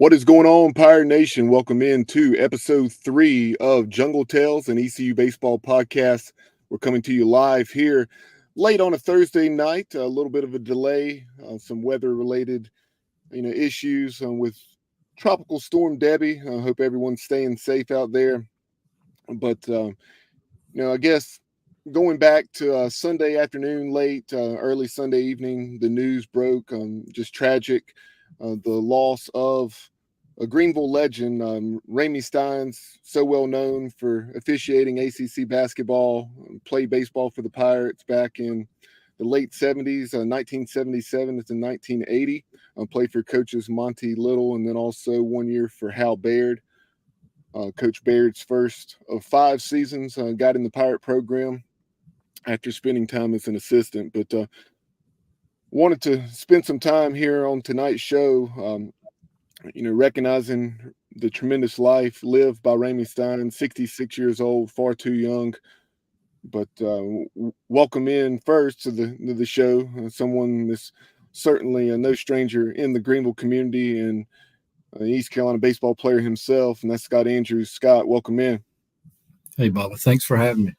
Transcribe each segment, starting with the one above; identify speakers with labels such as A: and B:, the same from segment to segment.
A: What is going on, Pirate Nation? Welcome in to episode 3 of Jungle Tales, an ECU Baseball podcast. We're coming to you live here late on a Thursday night. A little bit of a delay, some weather-related, issues with Tropical Storm Debbie. I hope everyone's staying safe out there. But I guess going back to Sunday afternoon, late, early Sunday evening, the news broke. Just tragic. The loss of a Greenville legend, Raymie Styons, so well known for officiating ACC basketball, played baseball for the Pirates back in the late 70s, 1977 to 1980. Played for coaches Monte Little and then also 1 year for Hal Baird. Coach Baird's first of 5 seasons, got in the Pirate program after spending time as an assistant. But wanted to spend some time here on tonight's show, recognizing the tremendous life lived by Raymie Styons, 66 years old, far too young. But welcome in first to the show, someone that's certainly no stranger in the Greenville community and an East Carolina baseball player himself, and that's Scott Andrews. Scott, welcome in.
B: Hey, Bubba. Thanks for having me.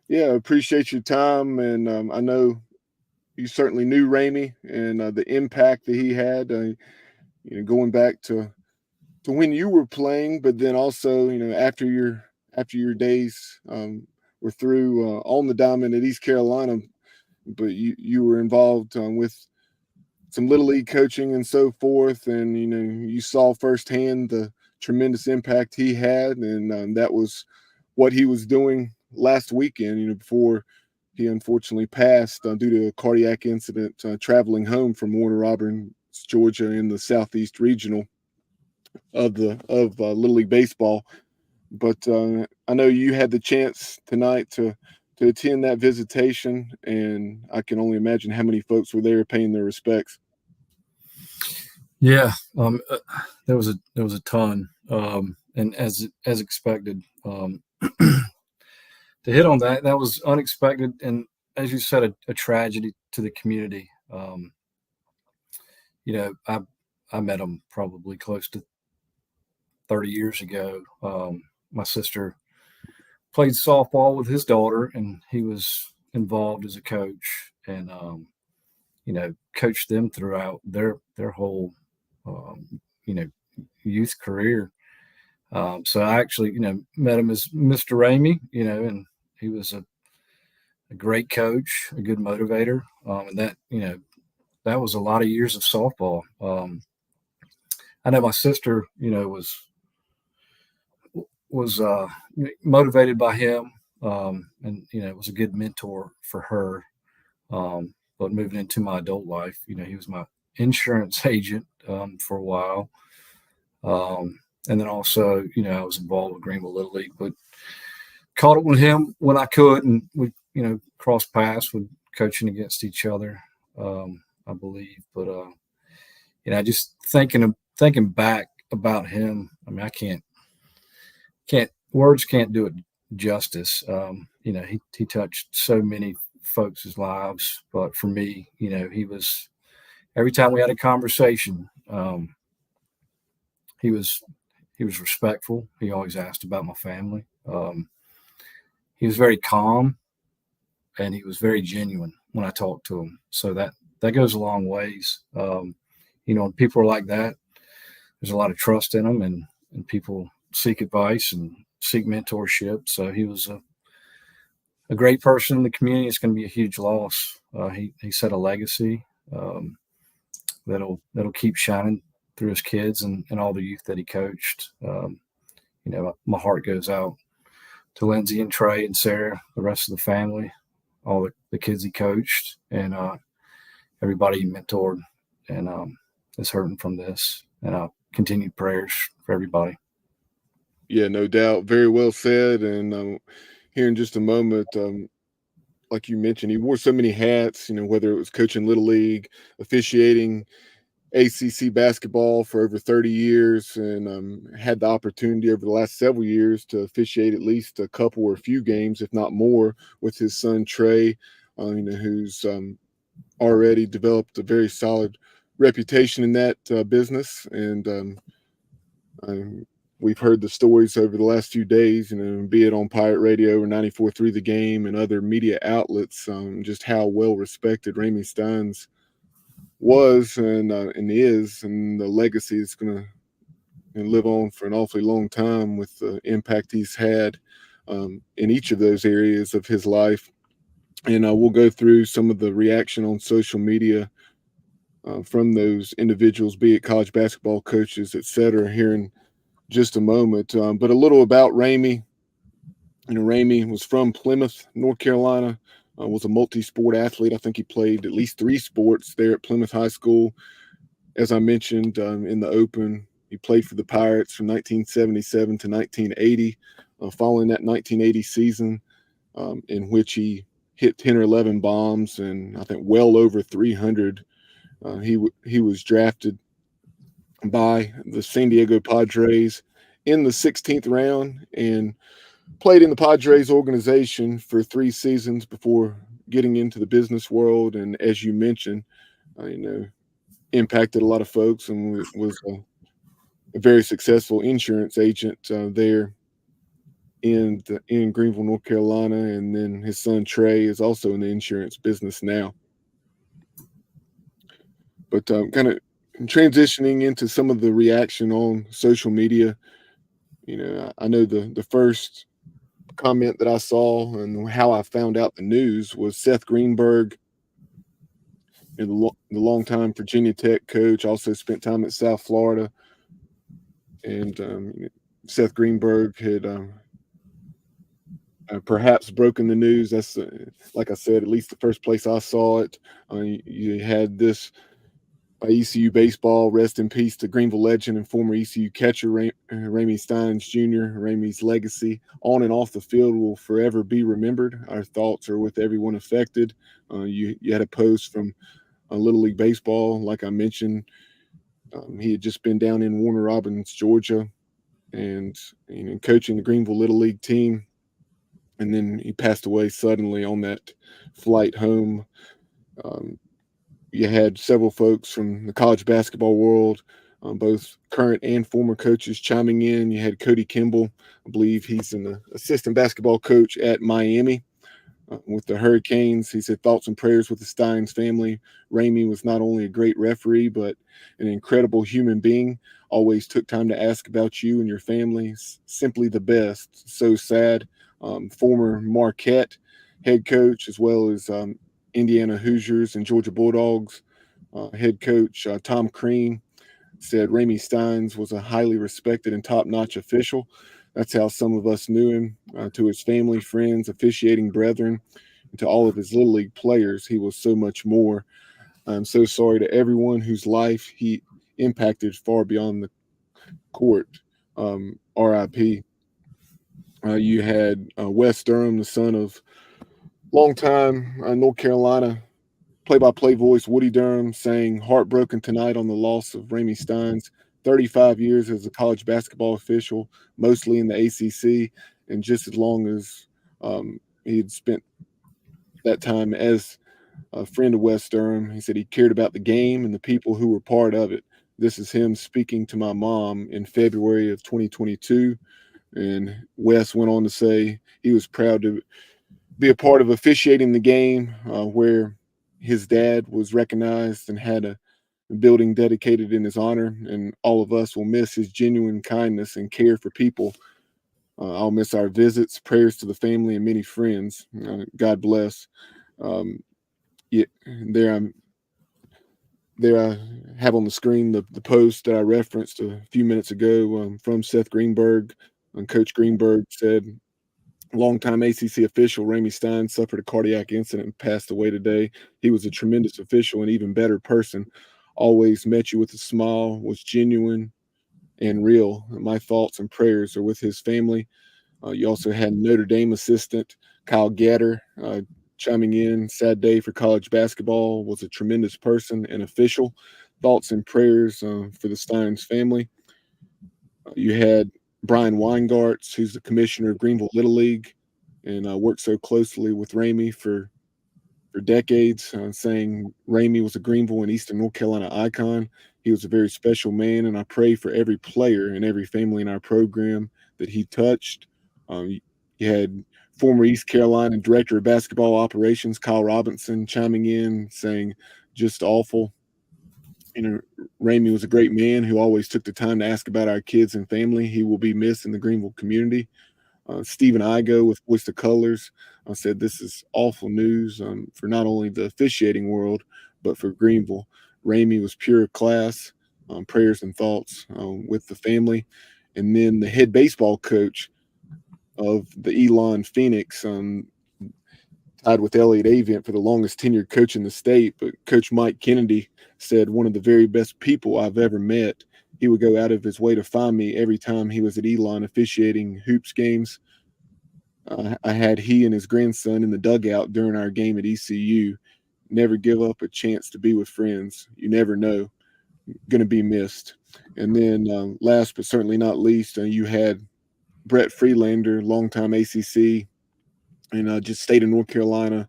A: Yeah, appreciate your time, and I know you certainly knew Raymie and the impact that he had, going back to when you were playing, but then also, after your days were through on the diamond at East Carolina, but you were involved with some Little League coaching and so forth, and you saw firsthand the tremendous impact he had, and that was what he was doing last weekend, before he unfortunately passed due to a cardiac incident traveling home from Warner Robins, Georgia, in the Southeast Regional of Little League Baseball. But I know you had the chance tonight to attend that visitation, and I can only imagine how many folks were there paying their respects.
B: Yeah, there was a ton, and as expected, to hit on that was unexpected, and as you said, a tragedy to the community. I met him probably close to 30 years ago. My sister played softball with his daughter, and he was involved as a coach, and coached them throughout their whole youth career. So I actually met him as Mr. Raymie, and he was a great coach, a good motivator, and that was a lot of years of softball. I know my sister, was motivated by him, and was a good mentor for her. But moving into my adult life, he was my insurance agent for a while, and then also, I was involved with Greenville Little League, but caught up with him when I could, and we, crossed paths with coaching against each other, I believe. But just thinking back about him, I mean, I can't words can't do it justice. He touched so many folks' lives, but for me, he was, every time we had a conversation, he was respectful. He always asked about my family. He was very calm, and he was very genuine when I talked to him. So that goes a long ways. When people are like that, there's a lot of trust in them, and people seek advice and seek mentorship. So he was a great person in the community. It's going to be a huge loss. He set a legacy that'll keep shining through his kids and all the youth that he coached. My heart goes out to Lindsay and Trey and Sarah, the rest of the family, all the kids he coached, and everybody he mentored, and is hurting from this. And continued prayers for everybody.
A: Yeah, no doubt. Very well said. And here in just a moment, like you mentioned, he wore so many hats, whether it was coaching Little League, officiating ACC basketball for over 30 years, and had the opportunity over the last several years to officiate at least a couple or a few games, if not more, with his son Trey, who's already developed a very solid reputation in that business. And We've heard the stories over the last few days, be it on Pirate Radio or 94.3 The Game and other media outlets, just how well respected Raymie Styons was and is, and the legacy is going to live on for an awfully long time with the impact he's had in each of those areas of his life. And we'll go through some of the reaction on social media from those individuals, be it college basketball coaches, etc., here in just a moment. But a little about Raymie. Raymie was from Plymouth, North Carolina, was a multi-sport athlete. I think he played at least 3 sports there at Plymouth High School. As I mentioned in the open, he played for the Pirates from 1977 to 1980. Following that 1980 season, in which he hit 10 or 11 bombs and I think well over 300, he was drafted by the San Diego Padres in the 16th round and played in the Padres organization for 3 seasons before getting into the business world. And as you mentioned, impacted a lot of folks and was a very successful insurance agent there in Greenville, North Carolina. And then his son Trey is also in the insurance business now. But kind of transitioning into some of the reaction on social media, I know the first comment that I saw and how I found out the news was Seth Greenberg, the longtime Virginia Tech coach, also spent time at South Florida. And Seth Greenberg had perhaps broken the news. That's, like I said, at least the first place I saw it. You had this ECU Baseball, rest in peace to Greenville legend and former ECU catcher Raymie Styons Jr. Raymie's legacy on and off the field will forever be remembered. Our thoughts are with everyone affected. You had a post from Little League Baseball, like I mentioned. He had just been down in Warner Robins, Georgia, and coaching the Greenville Little League team. And then he passed away suddenly on that flight home. You had several folks from the college basketball world, both current and former coaches chiming in. You had Cody Kimball. I believe he's an assistant basketball coach at Miami with the Hurricanes. He said, thoughts and prayers with the Styons family. Raymie was not only a great referee, but an incredible human being. Always took time to ask about you and your family. Simply the best. So sad. Former Marquette head coach, as well as Indiana Hoosiers and Georgia Bulldogs head coach Tom Crean, said Raymie Styons was a highly respected and top-notch official. That's how some of us knew him. To his family, friends, officiating brethren, and to all of his Little League players, he was so much more. I'm so sorry to everyone whose life he impacted far beyond the court. RIP. You had Wes Durham, the son of longtime North Carolina play-by-play voice Woody Durham, saying, heartbroken tonight on the loss of Raymie Styons. 35 years as a college basketball official, mostly in the ACC, and just as long as he had spent that time as a friend of Wes Durham. He said he cared about the game and the people who were part of it. This is him speaking to my mom in February of 2022. And Wes went on to say he was proud to be a part of officiating the game where his dad was recognized and had a building dedicated in his honor. And all of us will miss his genuine kindness and care for people. I'll miss our visits, prayers to the family, and many friends. God bless. There I have on the screen the post that I referenced a few minutes ago from Seth Greenberg. Coach Greenberg said, longtime ACC official Raymie Styons suffered a cardiac incident and passed away today. He was a tremendous official and even better person. Always met you with a smile, was genuine and real. My thoughts and prayers are with his family. You also had Notre Dame assistant Kyle Gatter chiming in. Sad day for college basketball. Was a tremendous person and official. Thoughts and prayers for the Styons family. You had Brian Weingartz, who's the commissioner of Greenville Little League, and worked so closely with Raymie for for decades, saying Raymie was a Greenville and Eastern North Carolina icon. He was a very special man, and I pray for every player and every family in our program that he touched. You had former East Carolina Director of Basketball Operations, Kyle Robinson, chiming in saying, just awful. Raymie was a great man who always took the time to ask about our kids and family. He will be missed in the Greenville community. Stephen Igo with Voice of Colors said this is awful news for not only the officiating world, but for Greenville. Raymie was pure class. Prayers and thoughts with the family. And then the head baseball coach of the Elon Phoenix, tied with Elliott Avent for the longest tenured coach in the state. But Coach Mike Kennedy said one of the very best people I've ever met. He would go out of his way to find me every time he was at Elon officiating hoops games. I had he and his grandson in the dugout during our game at ECU. Never give up a chance to be with friends. You never know. Going to be missed. And then last but certainly not least, you had Brett Freelander, longtime ACC and just state of North Carolina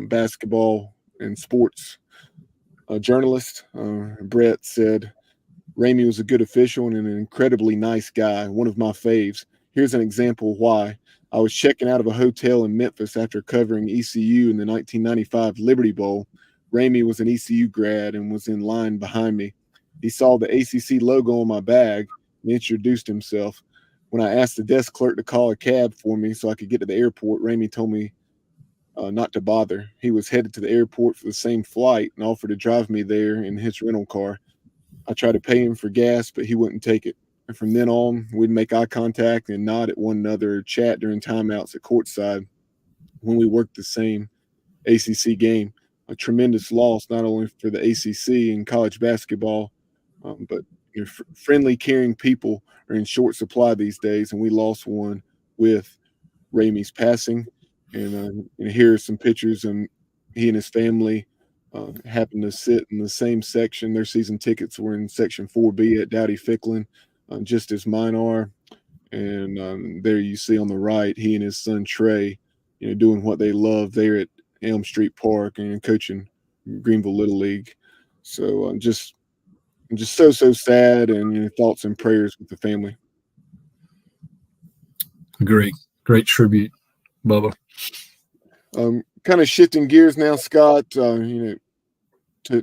A: basketball and sports journalist. Brett said, Raymie was a good official and an incredibly nice guy, one of my faves. Here's an example why. I was checking out of a hotel in Memphis after covering ECU in the 1995 Liberty Bowl. Raymie was an ECU grad and was in line behind me. He saw the ACC logo on my bag and introduced himself. When I asked the desk clerk to call a cab for me so I could get to the airport, Raymie told me not to bother. He was headed to the airport for the same flight and offered to drive me there in his rental car. I tried to pay him for gas, but he wouldn't take it. And from then on, we'd make eye contact and nod at one another, chat during timeouts at courtside when we worked the same ACC game. A tremendous loss, not only for the ACC and college basketball, but friendly, caring people are in short supply these days, and we lost one with Raymie's passing. And here are some pictures, and he and his family happened to sit in the same section. Their season tickets were in section 4B at Dowdy Ficklin, just as mine are. And there you see on the right, he and his son Trey, doing what they love there at Elm Street Park and coaching Greenville Little League. So just so sad, and thoughts and prayers with the family.
B: Great tribute, Bubba.
A: Kind of shifting gears now, Scott. To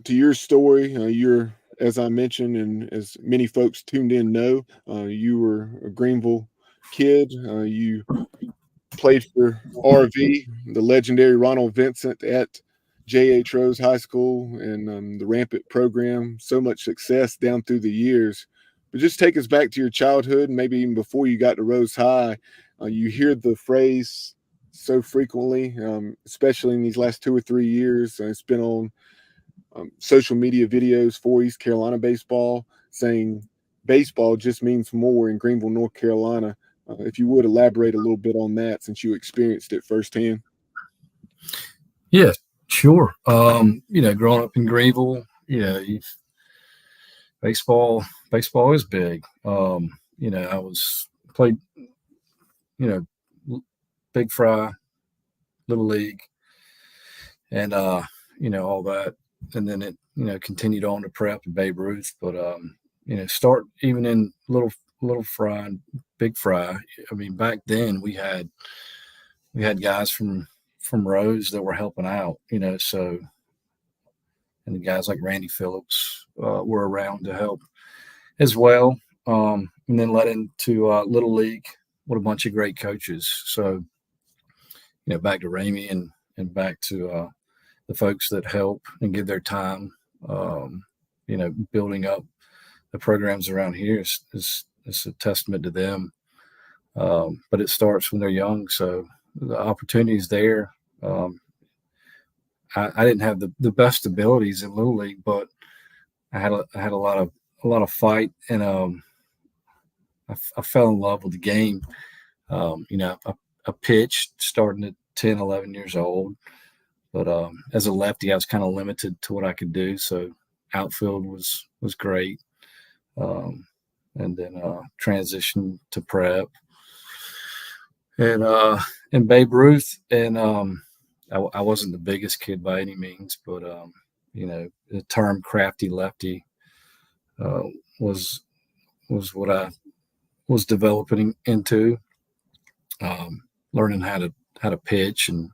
A: your story, you're, as I mentioned, and as many folks tuned in know, you were a Greenville kid. You played for RV, the legendary Ronald Vincent at J.H. Rose High School, and the Rampant program. So much success down through the years. But just take us back to your childhood, and maybe even before you got to Rose High. You hear the phrase so frequently, especially in these last 2 or 3 years. It's been on social media videos for East Carolina baseball, saying baseball just means more in Greenville, North Carolina. If you would elaborate a little bit on that, since you experienced it firsthand.
B: Yeah, sure. Growing up in Greenville, baseball is big. I was played, Big Fry, Little League, and all that, and then it continued on to prep and Babe Ruth. But start even in Little Fry and Big Fry. I mean, back then we had guys from Rose that were helping out, so, and the guys like Randy Phillips were around to help as well. And then led into Little League with a bunch of great coaches. So, back to Raymie and back to the folks that help and give their time, building up the programs around here is a testament to them. But it starts when they're young. So the opportunities there. I didn't have the best abilities in Little League, but I had a lot of fight, and I fell in love with the game. I pitched starting at 10, 11 years old, but as a lefty, I was kind of limited to what I could do. So outfield was great, and then transitioned to prep and Babe Ruth, and I wasn't the biggest kid by any means, but the term crafty lefty uh, was what I was developing into, learning how to pitch and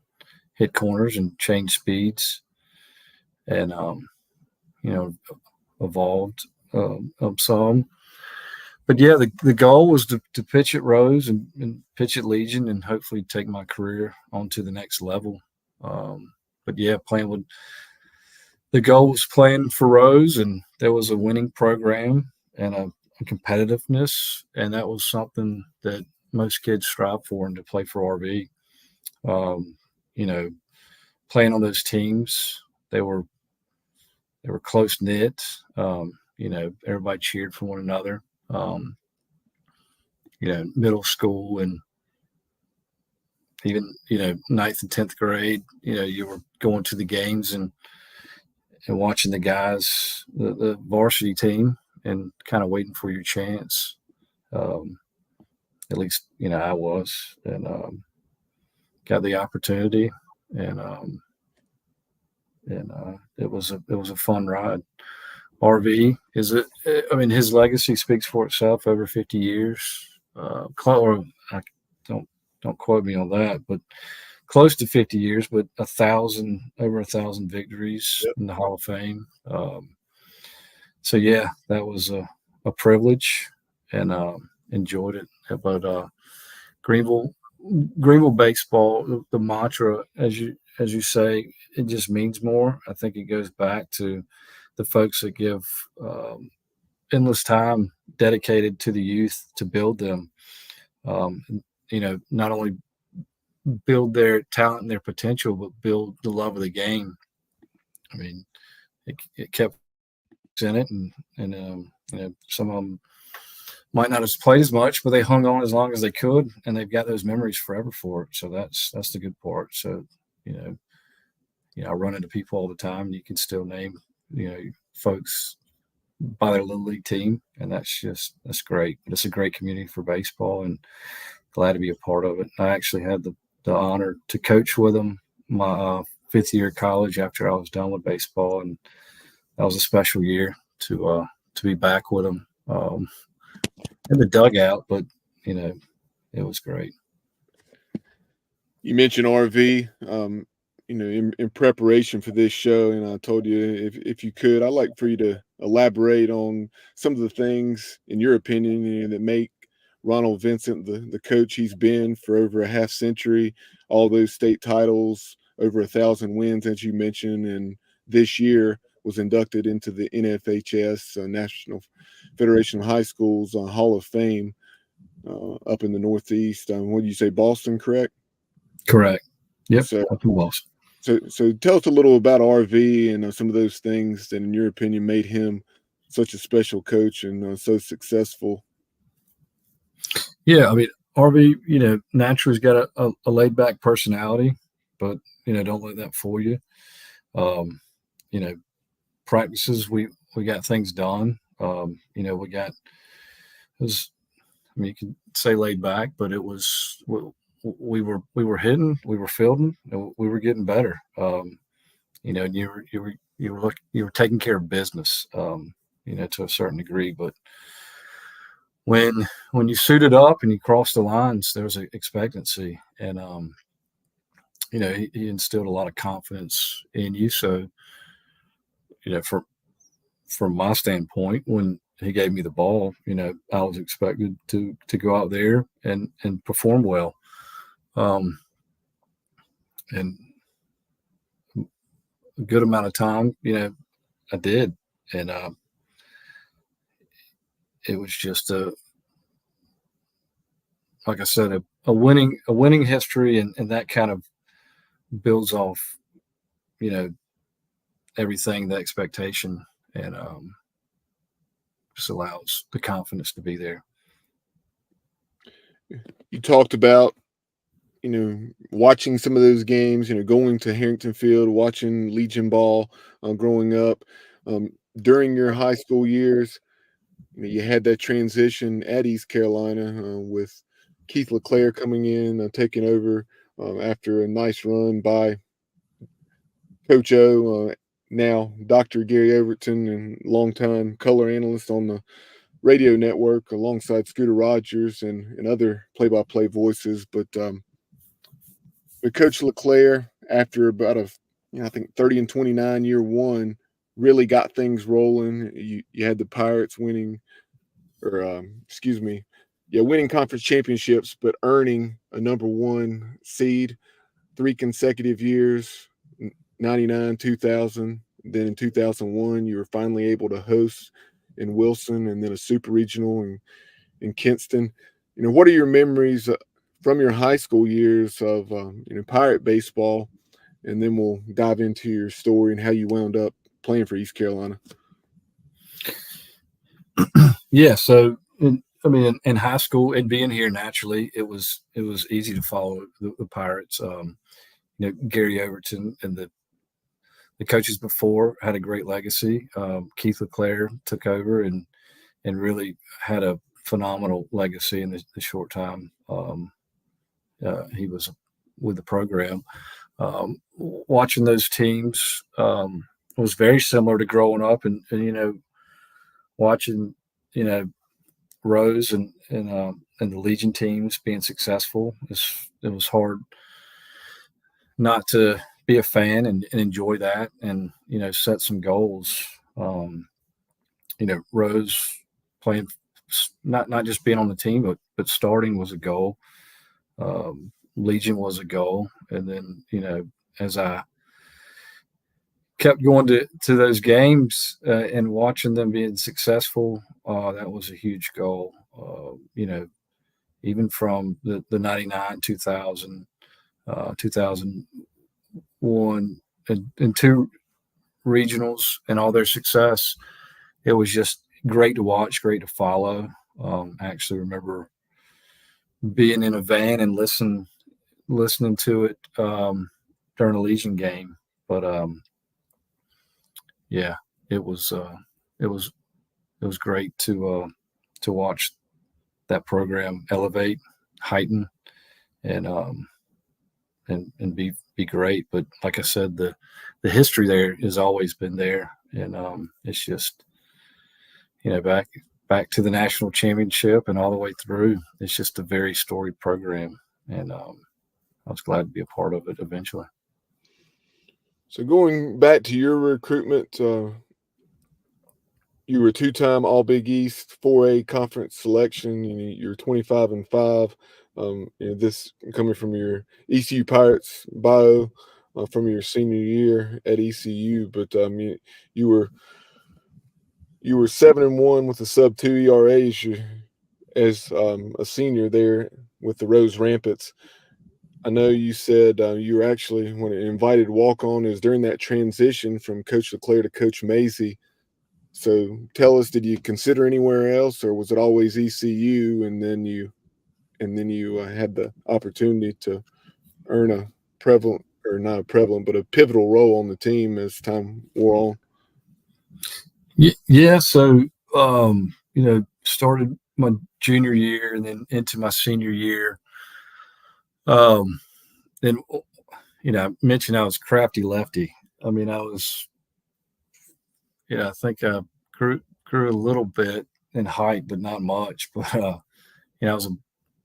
B: hit corners and change speeds, and you know evolved some. But yeah, the goal was to pitch at Rose and pitch at Legion and hopefully take my career on to the next level. But yeah, playing with the goal was playing for Rose, and there was a winning program and a competitiveness, and that was something that most kids strive for and to play for RV. Um, you know, playing on those teams, they were close knit. Everybody cheered for one another. Middle school and even ninth and 10th grade. You were going to the games and watching the guys, the varsity team, and kind of waiting for your chance. At least I was, and got the opportunity, and it was a fun ride. RV is it? I mean, his legacy speaks for itself. Over 50 years, or I don't quote me on that, but close to 50 years, but over 1,000 victories
A: Yep.
B: in the Hall of Fame. So yeah, that was a privilege, and enjoyed it. But Greenville baseball, the mantra, as you say, it just means more. I think it goes back to the folks that give endless time dedicated to the youth to build them. Not only build their talent and their potential, but build the love of the game. I mean, it kept in it, and some of them might not have played as much, but they hung on as long as they could, and they've got those memories forever for it. So that's the good part. So I run into people all the time, and you can still name folks by their little league team, and that's great. But it's a great community for baseball, and glad to be a part of it. I actually had the honor to coach with them my fifth year of college after I was done with baseball, and that was a special year to be back with them in the dugout. But it was great.
A: You mentioned RV. In preparation for this show, and I told you if you could, I'd like for you to elaborate on some of the things, in your opinion, that make Ronald Vincent the coach he's been for over a half century, all those state titles, over 1,000 wins, as you mentioned, and this year was inducted into the NFHS, National Federation of High Schools Hall of Fame up in the Northeast. What do you say, Boston, correct?
B: Correct. Yep.
A: So,
B: up in Boston.
A: So tell us a little about RV and some of those things that, in your opinion, made him such a special coach and so successful.
B: Yeah, I mean, RV, naturally's got a laid back personality, but don't let that fool you. Practices, we got things done. We got you can say laid back, but it was we were hitting, we were fielding, and we were getting better. And you were taking care of business, to a certain degree. But when you suited up and you crossed the lines, there was an expectancy, and he instilled a lot of confidence in you. So, from my standpoint, when he gave me the ball, I was expected to go out there and perform well. And a good amount of time, I did. And it was just like I said, a winning history, and that kind of builds off, everything, the expectation, and just allows the confidence to be there.
A: You talked about, watching some of those games, going to Harrington Field, watching Legion ball growing up. During your high school years, you had that transition at East Carolina with Keith LeClaire coming in, taking over after a nice run by Coach O, now Dr. Gary Overton, and longtime color analyst on the radio network alongside Scooter Rogers and other play-by-play voices. But Coach LeClaire, after about I think 30 and 29 year one, really got things rolling. You had the Pirates winning, or winning conference championships, but earning a number one seed 3 consecutive years, 99, 2000. Then in 2001, you were finally able to host in Wilson, and then a super regional in Kinston. What are your memories from your high school years of Pirate baseball, and then we'll dive into your story and how you wound up playing for East Carolina.
B: Yeah, so in high school and being here naturally, it was easy to follow the Pirates. Gary Overton and the coaches before had a great legacy. Keith LeClaire took over and really had a phenomenal legacy in the short time he was with the program. Watching those teams was very similar to growing up and watching Rose and the Legion teams being successful. It was hard not to be a fan and enjoy that and set some goals. Rose playing, not just being on the team, but starting was a goal. Legion was a goal, and then as I kept going to those games and watching them being successful, that was a huge goal. Even from the 99, 2000, 2001, and two regionals and all their success, it was just great to watch, great to follow. I actually remember being in a van and listening to it during a Legion game. But yeah, it was great to watch that program elevate, heighten, and be great. But like I said, the history there has always been there, and it's just back to the national championship and all the way through. It's just a very storied program, and I was glad to be a part of it eventually.
A: So going back to your recruitment, you were a two-time All Big East 4A conference selection. You're 25-5. This coming from your ECU Pirates bio from your senior year at ECU, but you were 7-1 with a sub-2 ERA as a senior there with the Rose Rampants. I know you said you were actually, when an invited walk-on, is during that transition from Coach LeClaire to Coach Mazie. So tell us, did you consider anywhere else, or was it always ECU? And then you had the opportunity to earn a prevalent, or not a prevalent, but a pivotal role on the team as time wore on.
B: Yeah. So started my junior year and then into my senior year. And I mentioned I was crafty lefty. I mean, I was. I think I grew a little bit in height, but not much. But I was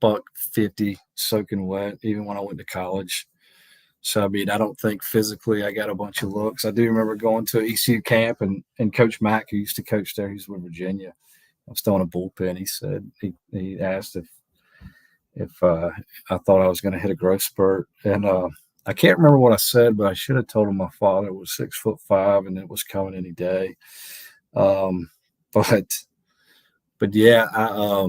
B: $150 soaking wet, even when I went to college. So I mean, I don't think physically I got a bunch of looks. I do remember going to ECU camp and Coach Mack, who used to coach there, he's with Virginia. I was throwing a bullpen. He said he asked if I thought I was going to hit a growth spurt, and I can't remember what I said, but I should have told him my father was 6'5" and it was coming any day. But yeah, I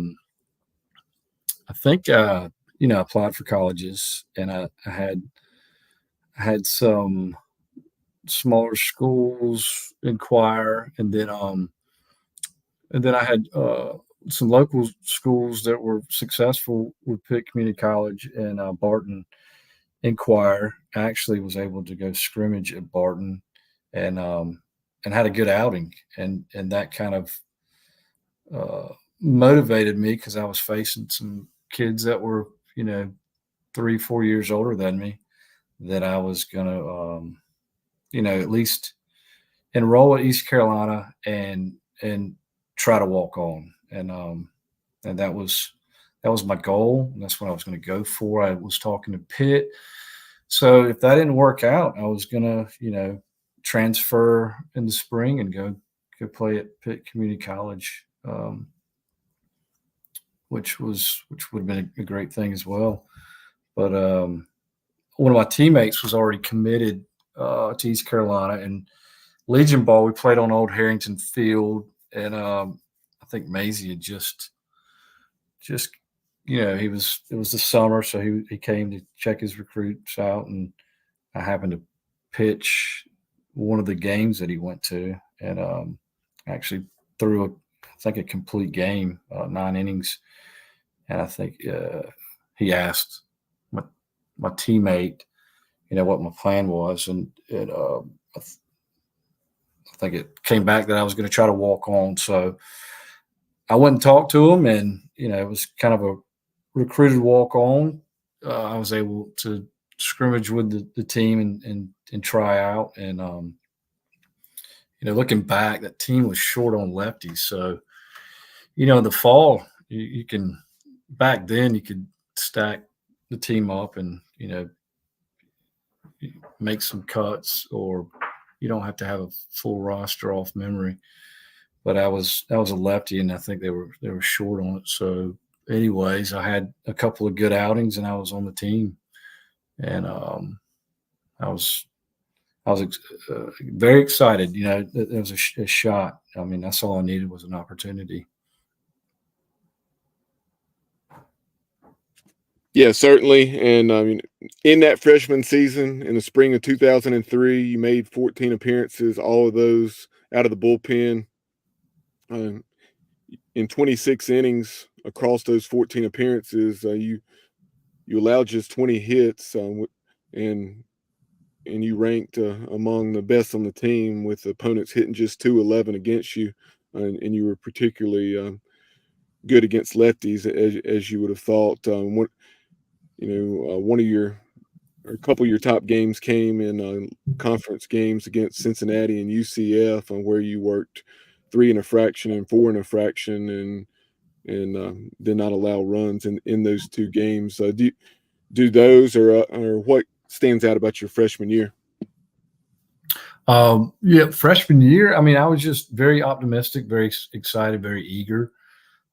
B: think I applied for colleges, and I had some smaller schools inquire, and then I had some local schools that were successful with Pitt Community College and Barton inquire. I actually was able to go scrimmage at Barton and had a good outing, and that kind of motivated me because I was facing some kids that were 3-4 years older than me, that I was gonna at least enroll at East Carolina and try to walk on. And that was my goal. And that's what I was going to go for. I was talking to Pitt. So if that didn't work out, I was going to, transfer in the spring and go play at Pitt Community College, which would have been a great thing as well. But one of my teammates was already committed to East Carolina, and Legion ball, we played on Old Harrington Field, and I think Maisie had just it was the summer, so he came to check his recruits out, and I happened to pitch one of the games that he went to, and actually threw a complete game, 9 innings, and I think he asked my teammate, what my plan was, and I think it came back that I was going to try to walk on. So I went and talked to him, and it was kind of a recruited walk on. I was able to scrimmage with the team and try out, and looking back, that team was short on lefties. So in the fall, you can, back then you could stack the team up and make some cuts, or you don't have to have a full roster off memory. But I was a lefty, and I think they were short on it. So anyways, I had a couple of good outings, and I was on the team, and I was very excited. There was a shot. I mean, that's all I needed was an opportunity.
A: Yeah, certainly. And I mean, in that freshman season in the spring of 2003, you made 14 appearances, all of those out of the bullpen. In 26 innings across those 14 appearances, you allowed just 20 hits, and you ranked among the best on the team, with opponents hitting just 211 against you, and you were particularly good against lefties, as you would have thought. One of your, or a couple of your top games came in conference games against Cincinnati and UCF, on where you worked 3 and a fraction and 4 and a fraction, and did not allow runs in those 2 games. Do those, or what stands out about your freshman year?
B: Freshman year, I mean, I was just very optimistic, very excited, very eager.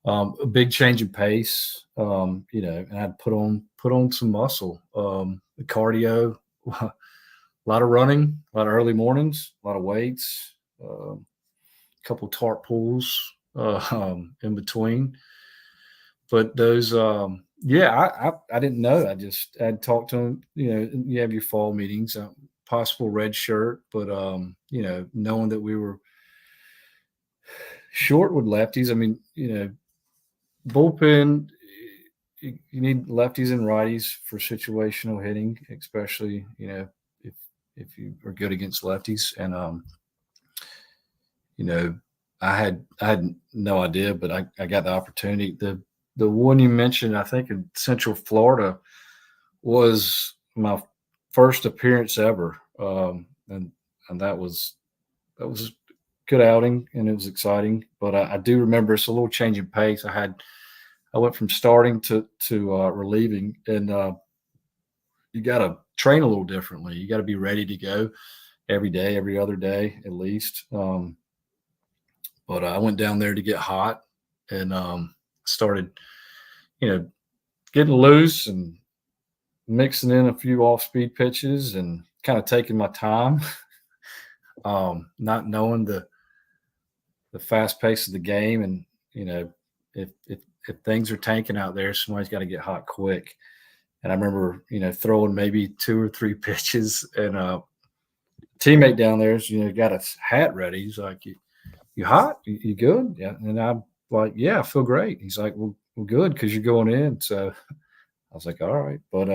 B: A big change in pace, and I'd put on some muscle, the cardio, a lot of running, a lot of early mornings, a lot of weights, a couple tarp pulls in between. But those, I didn't know. I'd talked to him. You have your fall meetings, possible red shirt, but knowing that we were short with lefties. I mean, bullpen, you need lefties and righties for situational hitting, especially if you are good against lefties. And I had no idea, but I got the opportunity. The one you mentioned, I think in Central Florida, was my first appearance ever, and that was a good outing, and it was exciting. But I do remember it's a little change in pace. I went from starting to relieving, and you got to train a little differently. You got to be ready to go every day, every other day at least. But I went down there to get hot, and started, getting loose and mixing in a few off-speed pitches and kind of taking my time, not knowing the fast pace of the game, and if things are tanking out there, somebody's got to get hot quick. And I remember, throwing maybe 2 or 3 pitches, and a teammate down there's, got a hat ready. He's like, "You hot? You good?" Yeah. And I'm like, "Yeah, I feel great." He's like, "Well, good, because you're going in." So I was like, "All right." But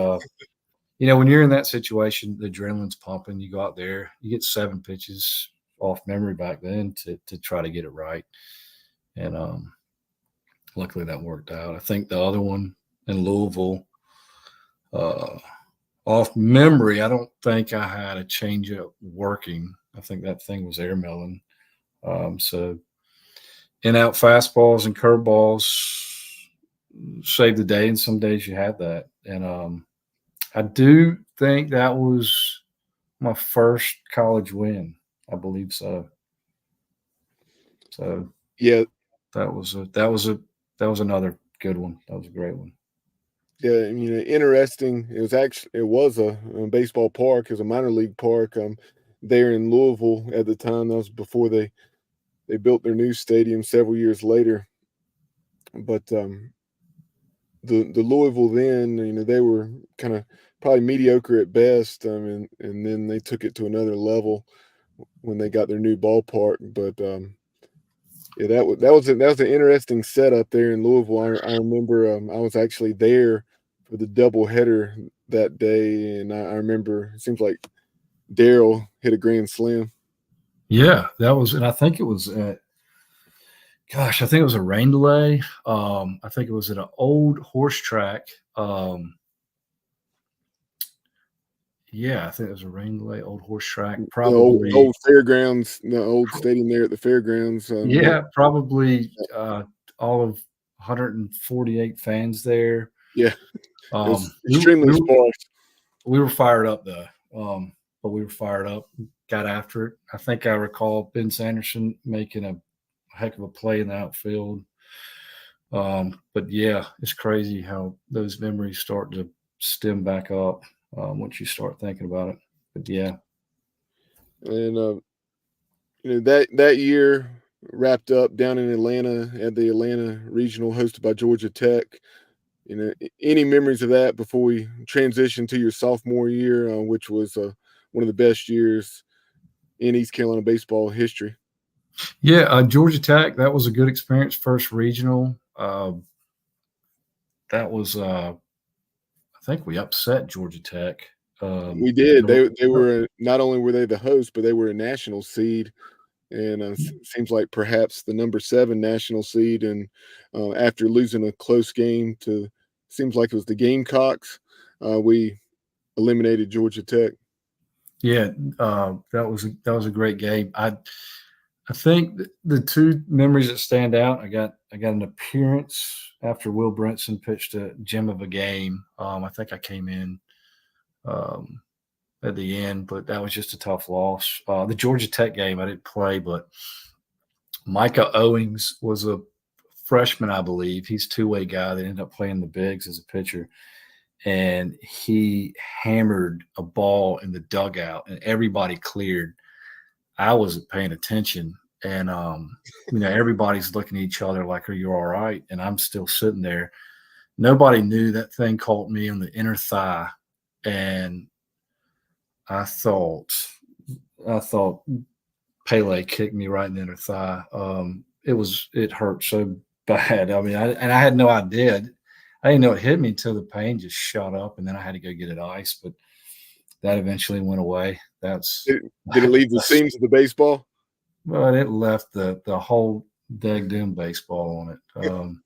B: when you're in that situation, the adrenaline's pumping. You go out there, you get 7 pitches off memory back then to try to get it right. And luckily that worked out. I think the other one in Louisville, Off memory, I don't think I had a changeup working. I think that thing was air milling. So in out fastballs and curveballs save the day, and some days you had that. And I do think that was my first college win. I believe so. So
A: Yeah,
B: that was another good one. That was a great one.
A: yeah, interesting. It was a baseball park, it was a minor league park there in Louisville at the time. That was before they built their new stadium several years later. But the Louisville then, they were kind of probably mediocre at best, and then they took it to another level when they got their new ballpark. But yeah, that was an interesting setup there in Louisville. I remember I was actually there for the doubleheader that day, and I remember it seems like Daryl hit a grand slam.
B: Yeah, that was, and I think it was at, gosh, I think it was a rain delay. I think it was at an old horse track. Yeah, I think it was a rain delay, old horse track.
A: The old
B: Probably,
A: old fairgrounds, the old stadium there at the fairgrounds.
B: yeah, probably all of 148 fans there.
A: Yeah, it
B: Um,
A: was
B: we,
A: extremely
B: we, were-
A: sparse.
B: we were fired up though. But we were fired up, got after it. I think I recall Ben Sanderson making a heck of a play in the outfield. But yeah, it's crazy how those memories start to stem back up once you start thinking about it. But yeah,
A: And that year wrapped up down in Atlanta at the Atlanta Regional, hosted by Georgia Tech. Any memories of that before we transition to your sophomore year, which was one of the best years in East Carolina baseball history?
B: yeah, Georgia Tech. That was a good experience. First regional. That was. I think we upset Georgia Tech.
A: We did.
B: No,
A: They
B: no,
A: were not only were they the host, but they were a national seed, and seems like perhaps the number 7 national seed. And after losing a close game to, seems like it was the Gamecocks, we eliminated Georgia Tech.
B: yeah, that was a great game. I think the two memories that stand out. I got an appearance after Will Brinson pitched a gem of a game. I think I came in um, at the end, but that was just a tough loss. The Georgia Tech game I didn't play, but Micah Owings was a freshman, I believe. He's a two-way guy that ended up playing the bigs as a pitcher, and he hammered a ball in the dugout, and everybody cleared. I wasn't paying attention, and everybody's looking at each other like, "Are you all right?" And I'm still sitting there. Nobody knew that thing caught me on the inner thigh, and I thought, I thought Pele kicked me right in the inner thigh. It hurt so bad. I mean, I had no idea. I didn't know it hit me until the pain just shot up, and then I had to go get it iced. But that eventually went away.
A: Did it leave the
B: That's
A: seams of the baseball?
B: But it left the whole degged in baseball on it.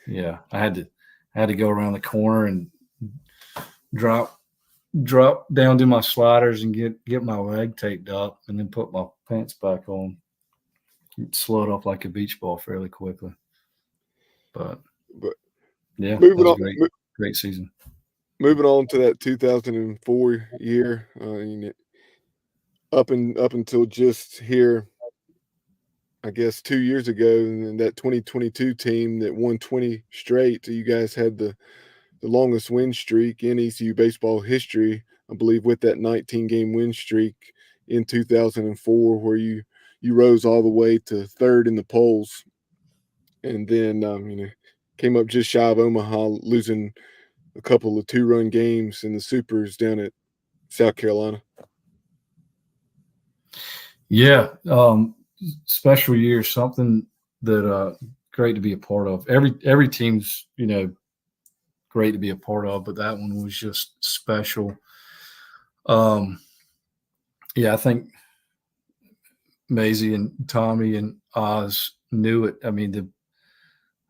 B: Yeah, I had to go around the corner and drop down to my sliders and get my leg taped up, and then put my pants back on. It slowed up like a beach ball fairly quickly. But
A: But
B: yeah, that
A: moving
B: was a
A: on,
B: great season.
A: moving on to that 2004 year, up until just here, I guess 2 years ago, and that 2022 team that won 20 straight. You guys had the longest win streak in ECU baseball history, I believe, with that 19-game win streak in 2004, where you rose all the way to third in the polls, and then came up just shy of Omaha, losing a couple of 2-run games in the supers down at South Carolina.
B: Yeah, special year, something that great to be a part of. Every team's great to be a part of, but that one was just special. Yeah, I think Maisie and Tommy and Oz knew it. I mean,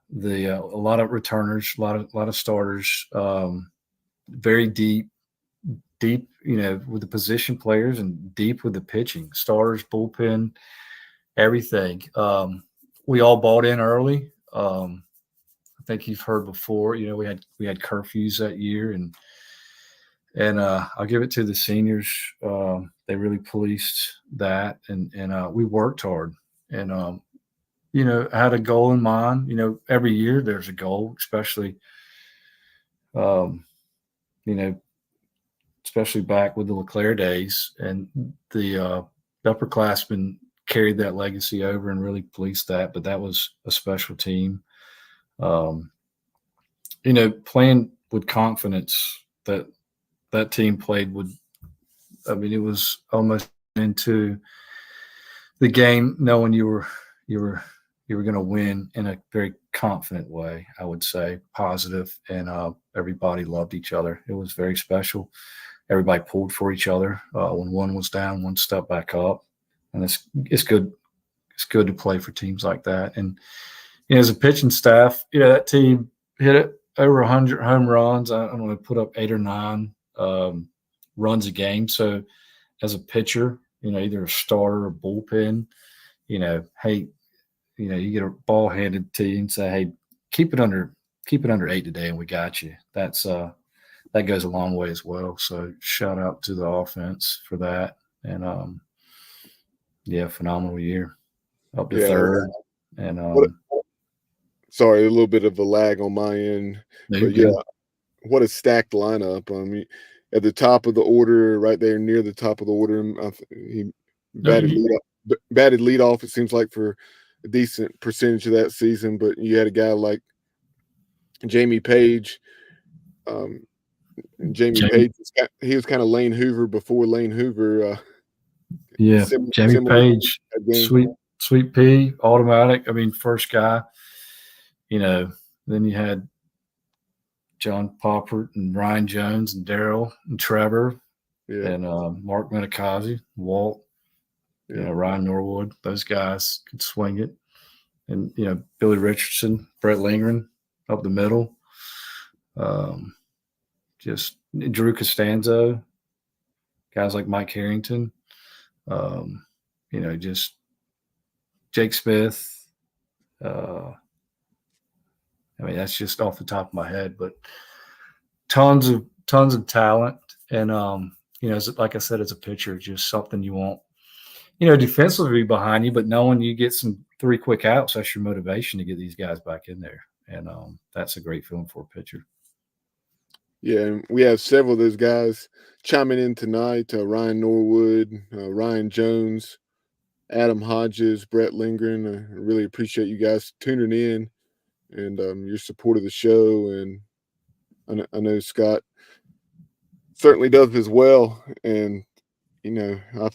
B: the a lot of returners, a lot of starters, very deep. deep, with the position players and deep with the pitching, starters, bullpen, everything. We all bought in early. I think you've heard before, we had curfews that year, and I'll give it to the seniors. They really policed that, and we worked hard, and I had a goal in mind. Every year there's a goal, especially especially back with the LeClaire days, and the upperclassmen carried that legacy over and really policed that. But that was a special team. Playing with confidence, that team played with. It was almost into the game knowing you were going to win in a very confident way. I would say positive, and everybody loved each other. It was very special. Everybody pulled for each other. When one was down, one stepped back up, and it's good. It's good to play for teams like that. And as a pitching staff, that team hit it over 100 home runs. I'm going to put up 8 or 9 runs a game. So as a pitcher, either a starter or bullpen, hey, you get a ball handed to you and say, hey, keep it under 8 today, and we got you. That goes a long way as well. So shout out to the offense for that. And phenomenal year. Up to third. And
A: sorry, a little bit of a lag on my end. But what a stacked lineup. At the top of the order, right there near the top of the order, he batted lead off, it seems like, for a decent percentage of that season. But you had a guy like Jamie Page. Jamie Page, he was kind of Lane Hoover before Lane Hoover.
B: Jamie Page, sweet pea, automatic. First guy. Then you had John Poppert and Ryan Jones and Darryl and Trevor and Mark Menikazi, Walt, Ryan Norwood. Those guys could swing it. And, Billy Richardson, Brett Lindgren up the middle. Just Drew Costanzo, guys like Mike Harrington, just Jake Smith. That's just off the top of my head, but tons of talent. And, like I said, as a pitcher, just something you want, defensively behind you, but knowing you get some 3 quick outs, that's your motivation to get these guys back in there. And that's a great feeling for a pitcher.
A: Yeah, and we have several of those guys chiming in tonight. Ryan Norwood, Ryan Jones, Adam Hodges, Brett Lindgren. I really appreciate you guys tuning in and your support of the show. And I know Scott certainly does as well. And, I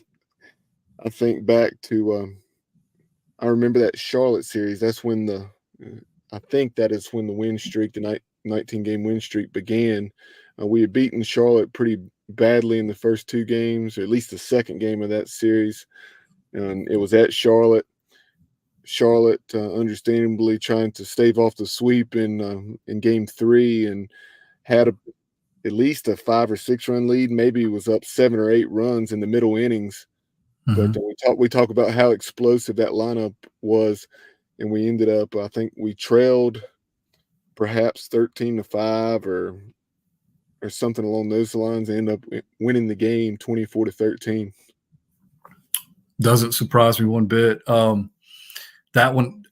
A: think back to I remember that Charlotte series. That's when I think that is when the win streak, the 19-game win streak began. We had beaten Charlotte pretty badly in the first 2 games, or at least the second game of that series. And it was at Charlotte. Charlotte, understandably, trying to stave off the sweep in Game 3, and had at least a 5 or 6 run lead. Maybe it was up 7 or 8 runs in the middle innings. Mm-hmm. But we talk about how explosive that lineup was, and we ended up, I think we trailed perhaps 13-5 or something along those lines, and end up winning the game 24-13.
B: Doesn't surprise me one bit. That one,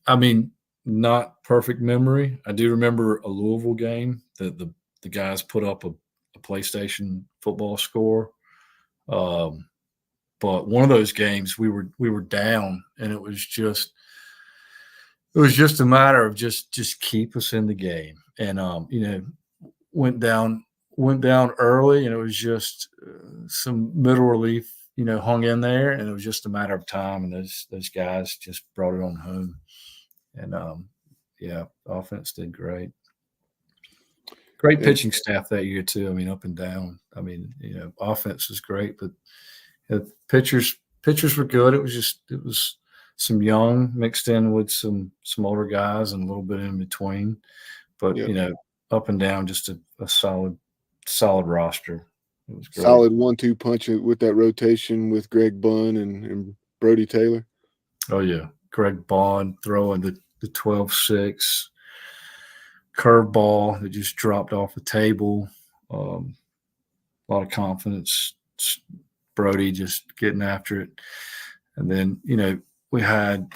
B: not perfect memory. I do remember a Louisville game that the guys put up a PlayStation football score. But one of those games we were down, and it was just a matter of just keep us in the game. And went down early, and it was just some middle relief, hung in there, and it was just a matter of time, and those guys just brought it on home. And offense did great. Great pitching staff that year too. Up and down. Offense was great, but pitchers were good. It was some young mixed in with some older guys and a little bit in between. But up and down, just a solid roster. It was great.
A: Solid 1-2 punch with that rotation with Greg Bunn and Brody Taylor.
B: Oh, yeah. Greg Bond throwing the 12-6 curveball that just dropped off the table. A lot of confidence. Brody just getting after it. And then, we had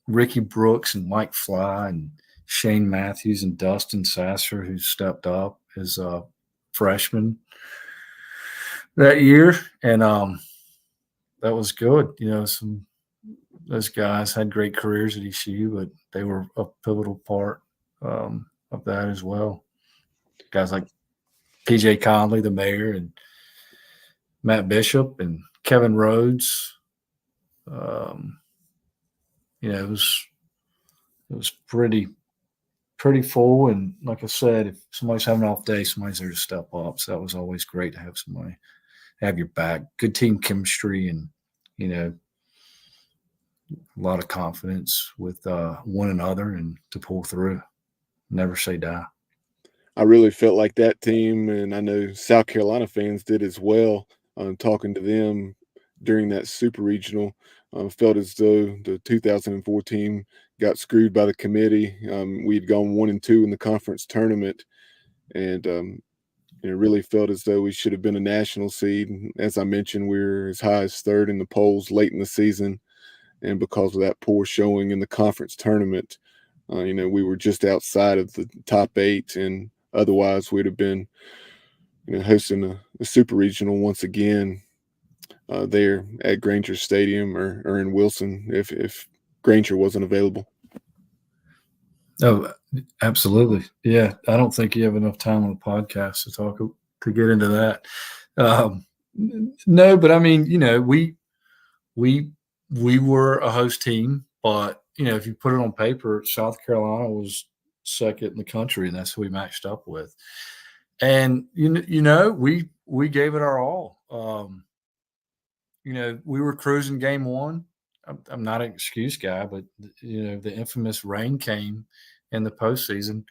B: Ricky Brooks and Mike Fly and Shane Matthews and Dustin Sasser, who stepped up as freshmen that year. And that was good. Those guys had great careers at ECU, but they were a pivotal part of that as well. Guys like PJ Conley, the mayor, and Matt Bishop and Kevin Rhodes. It was pretty full. And like I said, if somebody's having an off day, somebody's there to step up. So that was always great to have somebody have your back. Good team chemistry and, a lot of confidence with one another and to pull through. Never say die.
A: I really felt like that team, and I know South Carolina fans did as well, talking to them during that super regional. Felt as though the 2004 team got screwed by the committee. We'd gone 1-2 in the conference tournament, and it really felt as though we should have been a national seed. As I mentioned, we were as high as third in the polls late in the season, and because of that poor showing in the conference tournament, we were just outside of the top 8, and otherwise we'd have been, hosting a super regional once again. There at Granger Stadium or in Wilson if Granger wasn't available.
B: Oh, absolutely. Yeah. I don't think you have enough time on the podcast to get into that. No, but I mean, we were a host team, but if you put it on paper, South Carolina was second in the country, and that's who we matched up with. And we gave it our all. We were cruising game one. I'm not an excuse guy, but the infamous rain came in the postseason,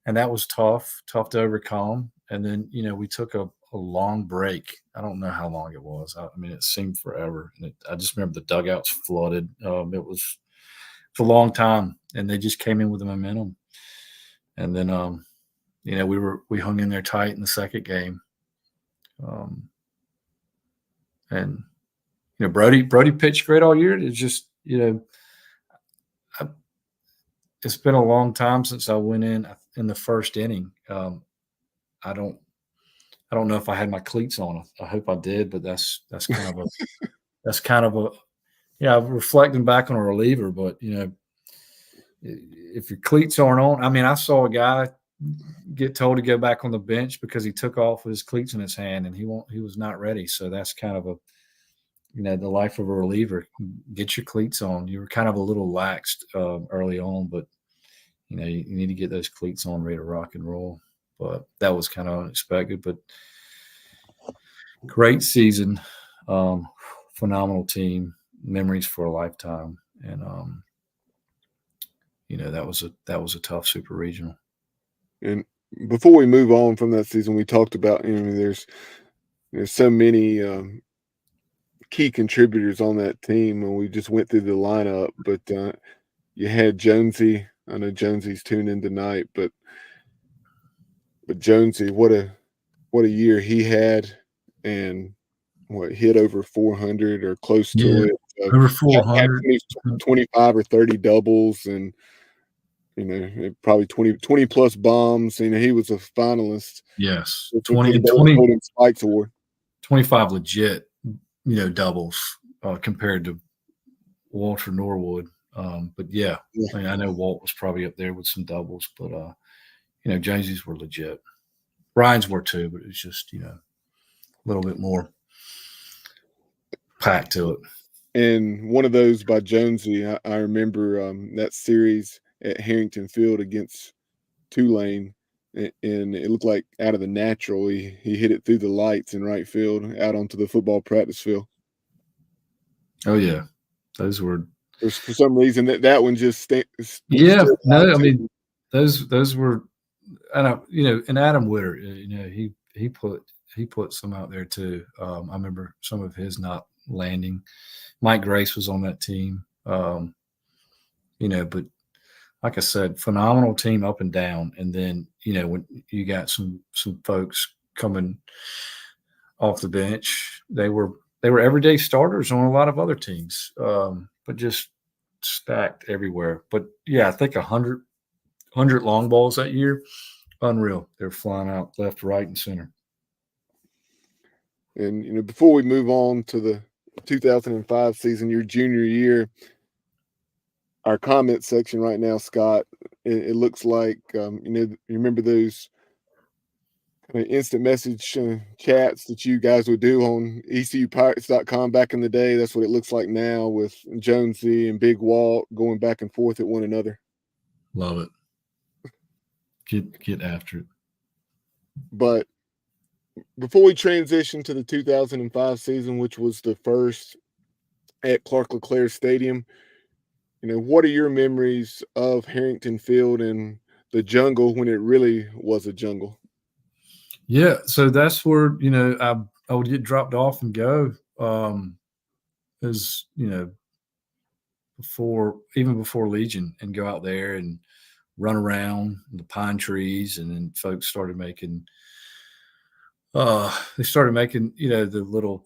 B: and that was tough to overcome. And then we took a long break. I don't know how long it was. I mean, it seemed forever. And I just remember the dugouts flooded. It was a long time, and they just came in with the momentum. And then we hung in there tight in the second game. And Brody pitched great all year. It's just, it's been a long time since I went in the first inning. I don't know if I had my cleats on. I hope I did, but that's kind of a reflecting back on a reliever. But if your cleats aren't on, I mean, I saw a guy get told to go back on the bench because he took off with his cleats in his hand and he was not ready. So that's kind of the life of a reliever. Get your cleats on. You were kind of a little laxed early on, but you need to get those cleats on, ready to rock and roll. But that was kind of unexpected, but great season, phenomenal team, memories for a lifetime. And that was a tough super regional.
A: And before we move on from that season, we talked about there's so many key contributors on that team, and we just went through the lineup. But you had Jonesy. I know Jonesy's tuned in tonight, but Jonesy, what a year he had, and hit over 400 or close to it.
B: Over 400,
A: 25 or 30 doubles, and probably 20 plus bombs. He was a finalist.
B: Yes,
A: 20 Golden Spikes Award.
B: 25 legit, doubles compared to Walter Norwood. But yeah. I mean, I know Walt was probably up there with some doubles, but Jonesy's were legit. Ryan's were too, but it was just a little bit more packed to it.
A: And one of those by Jonesy, I remember that series at Harrington Field against Tulane, and it looked like out of the natural, he hit it through the lights in right field out onto the football practice field.
B: Oh yeah, those were.
A: For some reason that one just I
B: mean those were, and and Adam Witter, he put he put some out there too. I remember some of his not landing. Mike Grace was on that team. But like I said, phenomenal team up and down. And then, when you got some folks coming off the bench, they were everyday starters on a lot of other teams, but just stacked everywhere. But yeah, I think 100 long balls that year, unreal. They're flying out left, right, and center.
A: And before we move on to the 2005 season, your junior year, our comment section right now, Scott, it looks like you remember those kind of instant message chats that you guys would do on ECUPirates.com back in the day. That's what it looks like now, with Jonesy and Big Walt going back and forth at one another.
B: Love it. Get after it.
A: But before we transition to the 2005 season, which was the first at Clark LeClaire Stadium, what are your memories of Harrington Field and the jungle when it really was a jungle?
B: Yeah, so that's where I would get dropped off and go. As before Legion, and go out there and run around the pine trees, and then folks started making. They started making the little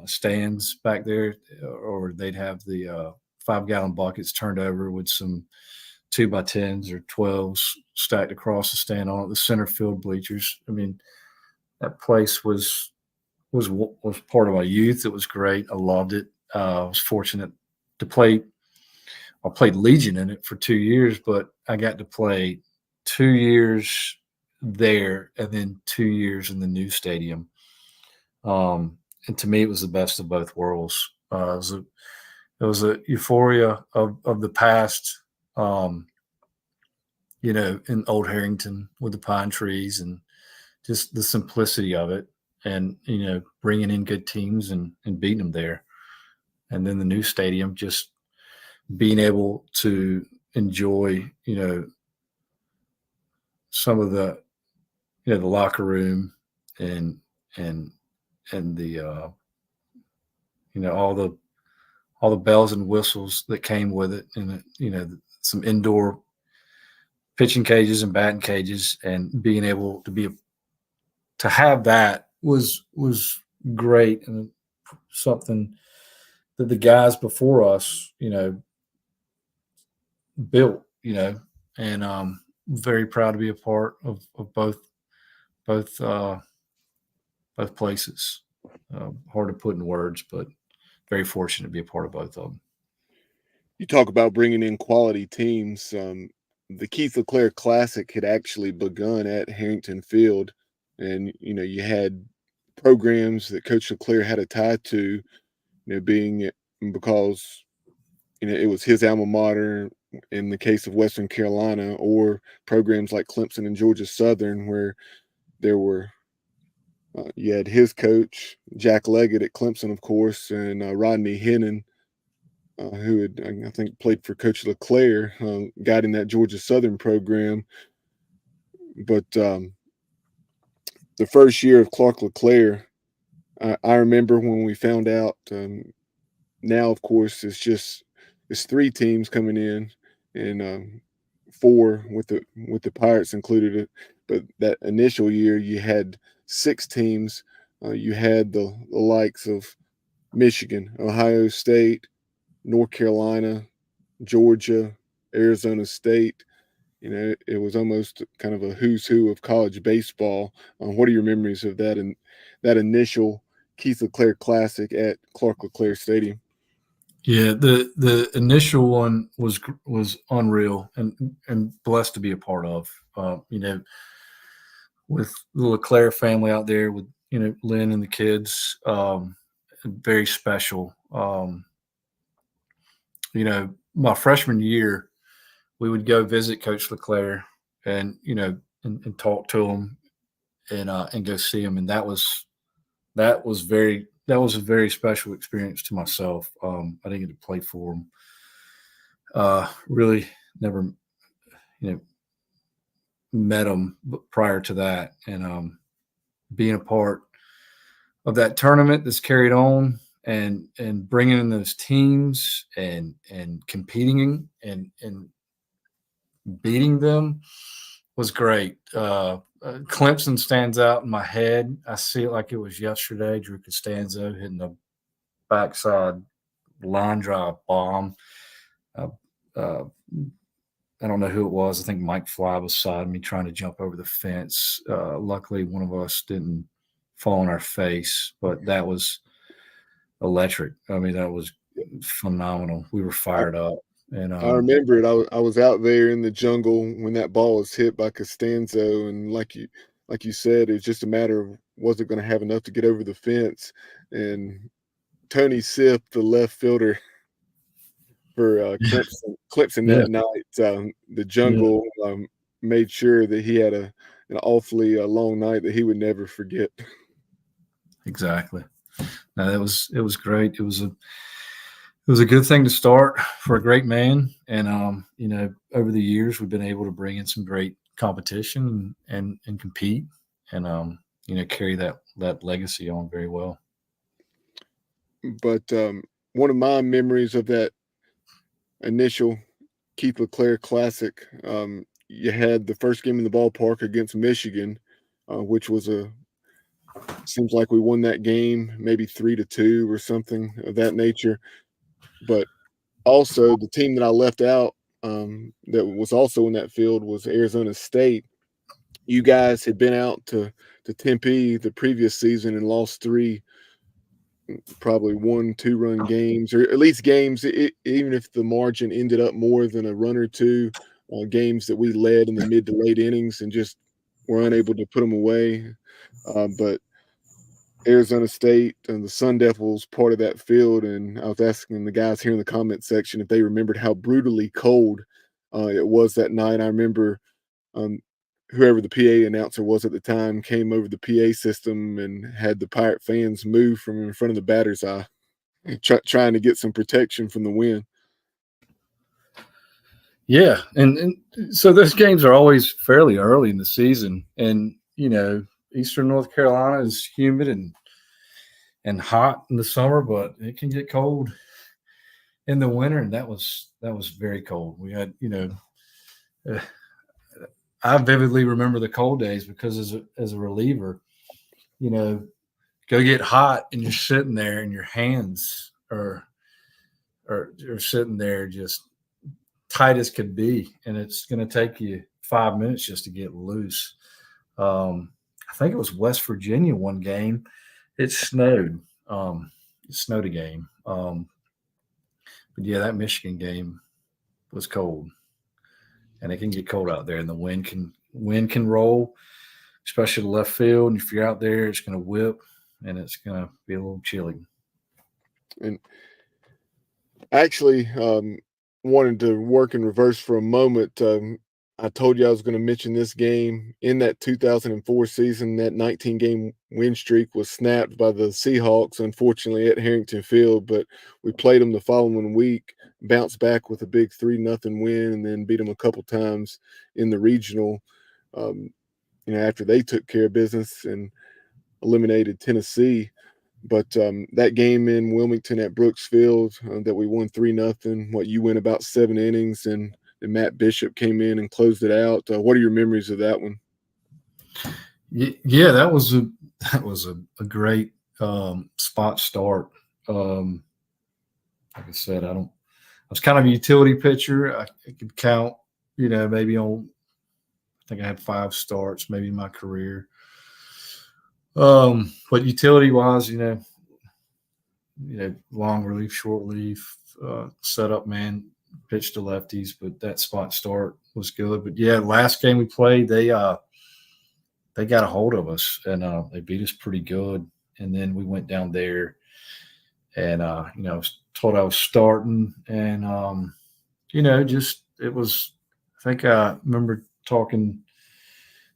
B: stands back there, or they'd have the 5-gallon buckets turned over with some 2x10s or 12s stacked across the stand on it. The center field bleachers. I mean, that place was part of my youth. It was great. I loved it. I was fortunate to play. I played Legion in it for 2 years, but I got to play 2 years there and then 2 years in the new stadium. And to me, it was the best of both worlds. It was a euphoria of the past, in Old Harrington with the pine trees and just the simplicity of it, and, bringing in good teams and beating them there. And then the new stadium, just being able to enjoy, some of the, the locker room and the, all the bells and whistles that came with it, and, some indoor pitching cages and batting cages, and being able to have that was great, and something that the guys before us, built, and very proud to be a part of both places. Hard to put in words, but very fortunate to be a part of both of them.
A: You talk about bringing in quality teams. The Keith LeClaire Classic had actually begun at Harrington Field, and you had programs that Coach LeClaire had a tie to, being because it was his alma mater in the case of Western Carolina, or programs like Clemson and Georgia Southern, where there were you had his coach Jack Leggett at Clemson, of course, and Rodney Hennon, who had, I think, played for Coach LeClaire, guiding that Georgia Southern program. But the first year of Clark LeClaire, I remember when we found out. Now, of course, it's 3 teams coming in, and 4 with the Pirates included. But that initial year, you had 6 teams. You had the likes of Michigan, Ohio State, North Carolina, Georgia, Arizona State. It was almost kind of a who's who of college baseball. What are your memories of that and that initial Keith LeClaire Classic at Clark LeClaire Stadium?
B: Yeah, the initial one was unreal, and blessed to be a part of. With the LeClaire family out there, with Lynn and the kids, very special. My freshman year, we would go visit Coach LeClaire, and and talk to him, and go see him, and that was a very special experience to myself. I didn't get to play for him. Really never, met him prior to that, and being a part of that tournament that's carried on and bringing in those teams and competing and beating them was great. Clemson stands out in my head. I see it like it was yesterday. Drew Costanzo hitting the backside line drive bomb. I don't know who it was. I think Mike Fly was beside me trying to jump over the fence. Luckily, one of us didn't fall on our face, but that was electric. I mean, that was phenomenal. We were fired up. And
A: I remember it. I was out there in the jungle when that ball was hit by Costanzo, and like you said, it's just a matter of was it going to have enough to get over the fence. And Tony Sipp, the left fielder for Clemson
B: yeah,
A: that night, the jungle made sure that he had an awfully long night that he would never forget.
B: exactly. No, it was great. It was a good thing to start for a great man. And over the years we've been able to bring in some great competition and compete and carry that legacy on very well.
A: But one of my memories of that initial Keith LeClaire Classic, you had the first game in the ballpark against Michigan, which was seems like we won that game maybe 3-2 or something of that nature. But also the team that I left out that was also in that field was Arizona State. You guys had been out to Tempe the previous season and lost 3 probably 1-2 run games, or at least games, even if the margin ended up more than a run or two, games that we led in the mid to late innings and just were unable to put them away. But Arizona State and the Sun Devils part of that field, and I was asking the guys here in the comment section if they remembered how brutally cold it was that night. I remember whoever the PA announcer was at the time came over the PA system and had the Pirate fans move from in front of the batter's eye, trying to get some protection from the wind.
B: Yeah, and so those games are always fairly early in the season, and Eastern North Carolina is humid and hot in the summer, but it can get cold in the winter, and that was very cold. We had I vividly remember the cold days because as a reliever, go get hot and you're sitting there and your hands are sitting there just tight as could be, and it's going to take you 5 minutes just to get loose. I think it was West Virginia one game. It snowed. It snowed a game. But yeah, that Michigan game was cold, and it can get cold out there, and the wind can roll, especially the left field. And if you're out there, it's going to whip, and it's going to be a little chilly.
A: And actually, wanted to work in reverse for a moment. I told you I was going to mention this game in that 2004 season. That 19-game win streak was snapped by the Seahawks, unfortunately, at Harrington Field. But we played them the following week, bounced back with a big 3-0 win, and then beat them a couple times in the regional. After they took care of business and eliminated Tennessee. But that game in Wilmington at Brooks Field that we won 3-0, you went about 7 innings, and Matt Bishop came in and closed it out. What are your memories of that one?
B: Yeah, that was a great spot start. Like I said, I was kind of a utility pitcher. I could count, maybe on. I think I had 5 starts maybe in my career. But utility wise, long relief, short relief, setup man, pitch to lefties, but that spot start was good. But yeah, last game we played, they got a hold of us and they beat us pretty good. And then we went down there and I was told I was starting and it was, I think I remember talking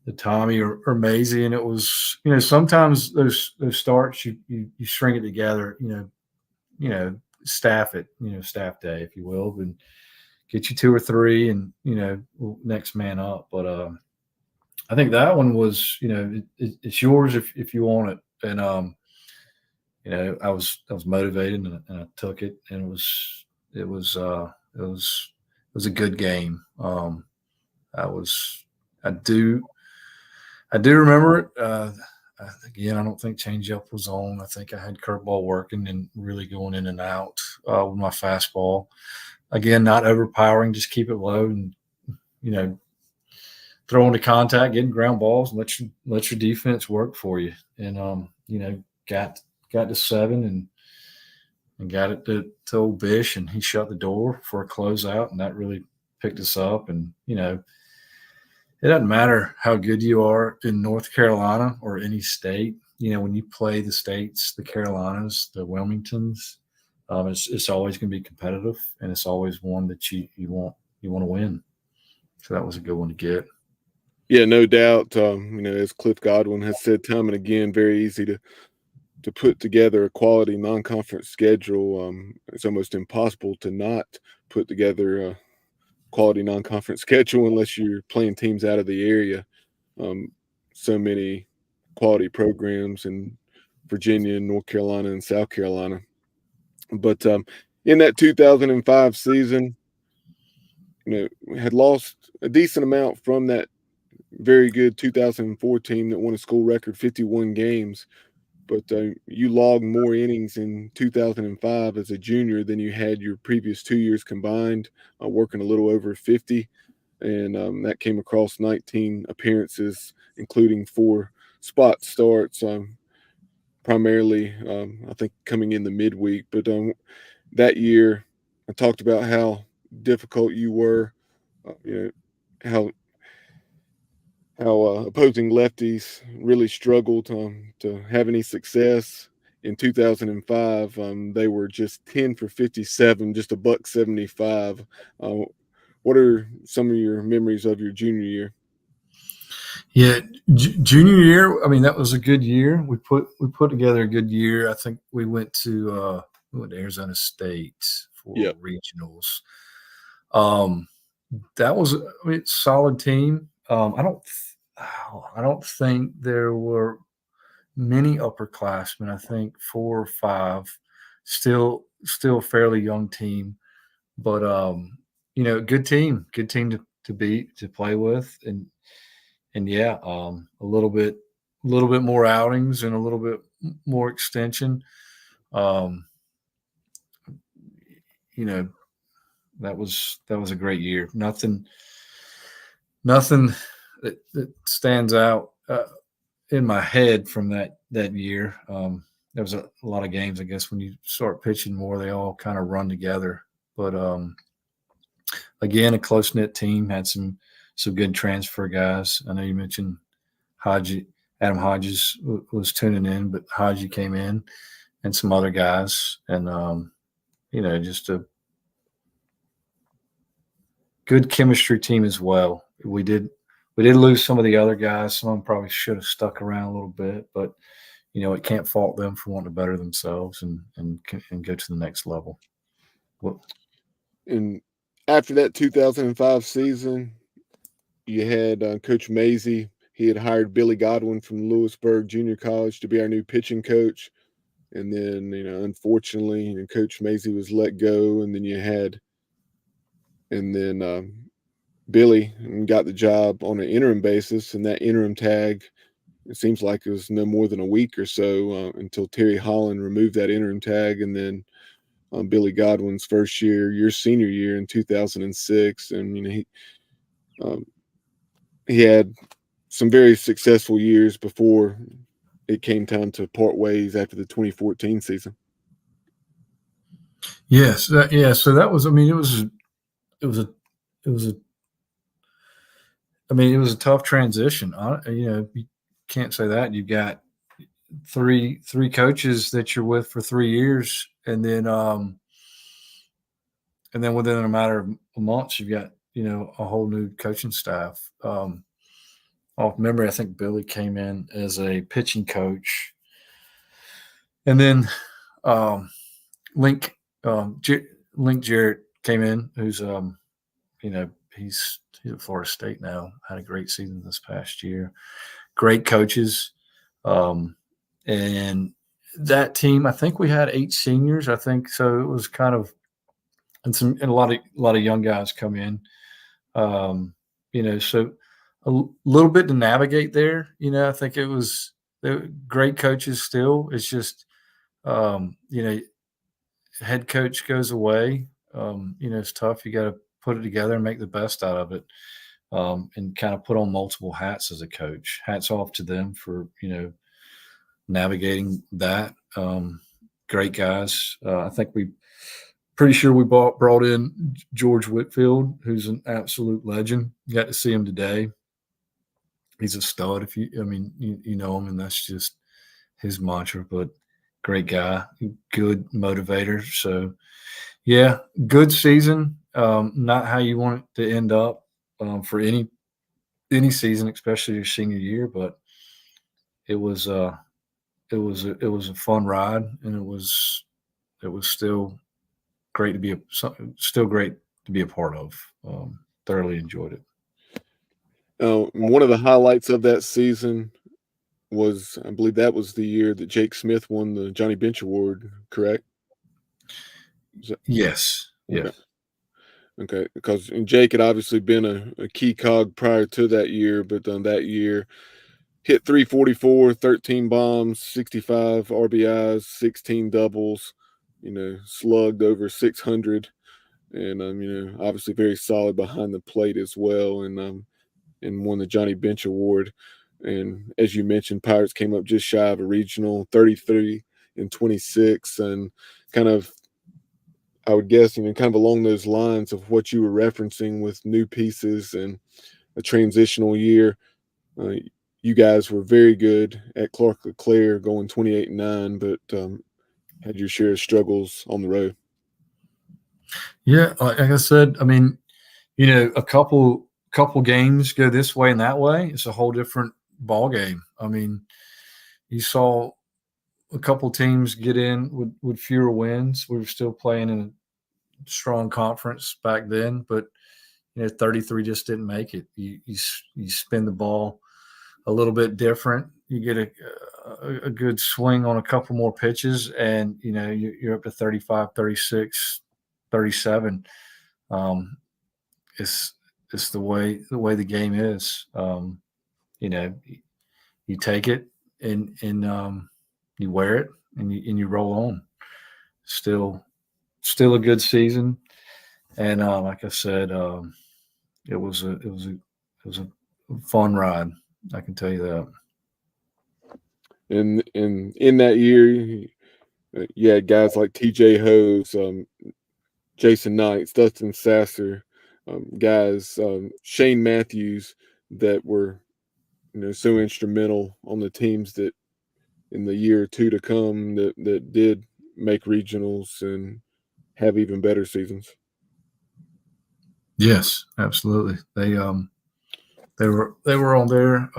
B: to Tommy or Maisie, and it was, sometimes those starts you string it together, staff it, staff day, if you will, and get you 2 or 3 and, next man up. But I think that one was, it's yours if you want it. And I was motivated and I took it, and it was a good game. I was I do remember it. Again, I don't think changeup was on. I think I had curveball working and really going in and out with my fastball. Again, not overpowering, just keep it low and throwing to contact, getting ground balls, and let your defense work for you. And got to 7 and got it to old Bish, and he shut the door for a closeout, and that really picked us up. And it doesn't matter how good you are in North Carolina or any state. When you play the states, the Carolinas, the Wilmingtons, it's always going to be competitive, and it's always one that you want to win. So that was a good one to get.
A: Yeah, no doubt. As Cliff Godwin has said time and again, very easy to put together a quality non-conference schedule. It's almost impossible to not put together a quality non-conference schedule unless you're playing teams out of the area. So many quality programs in Virginia, North Carolina, and South Carolina. But in that 2005 season, we had lost a decent amount from that very good 2004 team that won a school record 51 games. But you logged more innings in 2005 as a junior than you had your previous 2 years combined, working a little over 50. And that came across 19 appearances, including 4 spot starts, primarily, I think, coming in the midweek. But that year, I talked about how difficult you were, how opposing lefties really struggled to have any success. In 2005, they were just 10 for 57, just a $1.75. What are some of your memories of your junior year?
B: Yeah, junior year. I mean, that was a good year. We put together a good year. I think we went to Arizona State for regionals. That was a solid team. I don't think there were many upperclassmen. I think 4 or 5. Still a fairly young team, but good team to beat, to play with, and yeah, a little bit more outings and a little bit more extension. That was a great year. Nothing that stands out in my head from that year. There was a lot of games, I guess, when you start pitching more, they all kind of run together. But again, a close knit team, had some good transfer guys. I know you mentioned Adam Hodges was tuning in, but Hodges came in, and some other guys, and just a good chemistry team as well. We did lose some of the other guys. Some of them probably should have stuck around a little bit, but it can't fault them for wanting to better themselves and go to the next level.
A: And after that 2005 season, you had Coach Mazey. He had hired Billy Godwin from Lewisburg Junior College to be our new pitching coach. And then, unfortunately, Coach Mazey was let go. And then Billy got the job on an interim basis. And that interim tag, it seems like it was no more than a week or so until Terry Holland removed that interim tag. And then Billy Godwin's first year, your senior year in 2006. And, he had some very successful years before it came time to part ways after the 2014 season.
B: Yes. So that was, it was a tough transition. You can't say that. You've got three coaches that you're with for 3 years, and then within a matter of months, you've got a whole new coaching staff. Off memory, I think Billy came in as a pitching coach, and then Link Jarrett came in, who's he's at Florida State now. Had a great season this past year. Great coaches, and that team. I think we had 8 seniors. I think so. It was kind of and a lot of young guys come in. So a little bit to navigate there. I think it was great coaches still. It's just head coach goes away. It's tough. You got to put it together and make the best out of it, and kind of put on multiple hats as a coach. Hats off to them for navigating that. Great guys. I think pretty sure we brought in George Whitfield, who's an absolute legend. Got to see him today. He's a stud. You know him, and that's just his mantra. But great guy, good motivator. So, yeah, good season. Not how you want it to end up for any season, especially your senior year. But it was a fun ride, and it was still great to be a part of. Thoroughly enjoyed it.
A: One of the highlights of that season was, I believe that was the year that Jake Smith won the Johnny Bench Award, correct?
B: Yes.
A: Okay.
B: Yeah.
A: Okay, because Jake had obviously been a key cog prior to that year, but that year hit 344, 13 bombs, 65 RBIs, 16 doubles, slugged over 600, and obviously very solid behind the plate as well, and won the Johnny Bench Award. And as you mentioned, Pirates came up just shy of a regional, 33 and 26, and kind of, I would guess, kind of along those lines of what you were referencing with new pieces and a transitional year. You guys were very good at Clark LeClaire, going 28-9, but had your share of struggles on the road.
B: Yeah, like I said, a couple games go this way and that way. It's a whole different ball game. You saw a couple teams get in with fewer wins. We were still playing in a strong conference back then, but 33 just didn't make it. You spin the ball a little bit different. You get a good swing on a couple more pitches, and you're up to 35, 36, 37. It's the way the game is. You take it and you wear it and you roll on. Still a good season, and like I said, it was a fun ride. I can tell you that.
A: And in that year, you had guys like T.J. Hose, Jason Knights, Dustin Sasser, guys, Shane Matthews, that were so instrumental on the teams that in the year or two to come that did make regionals and have even better seasons.
B: Yes, absolutely. They were on there.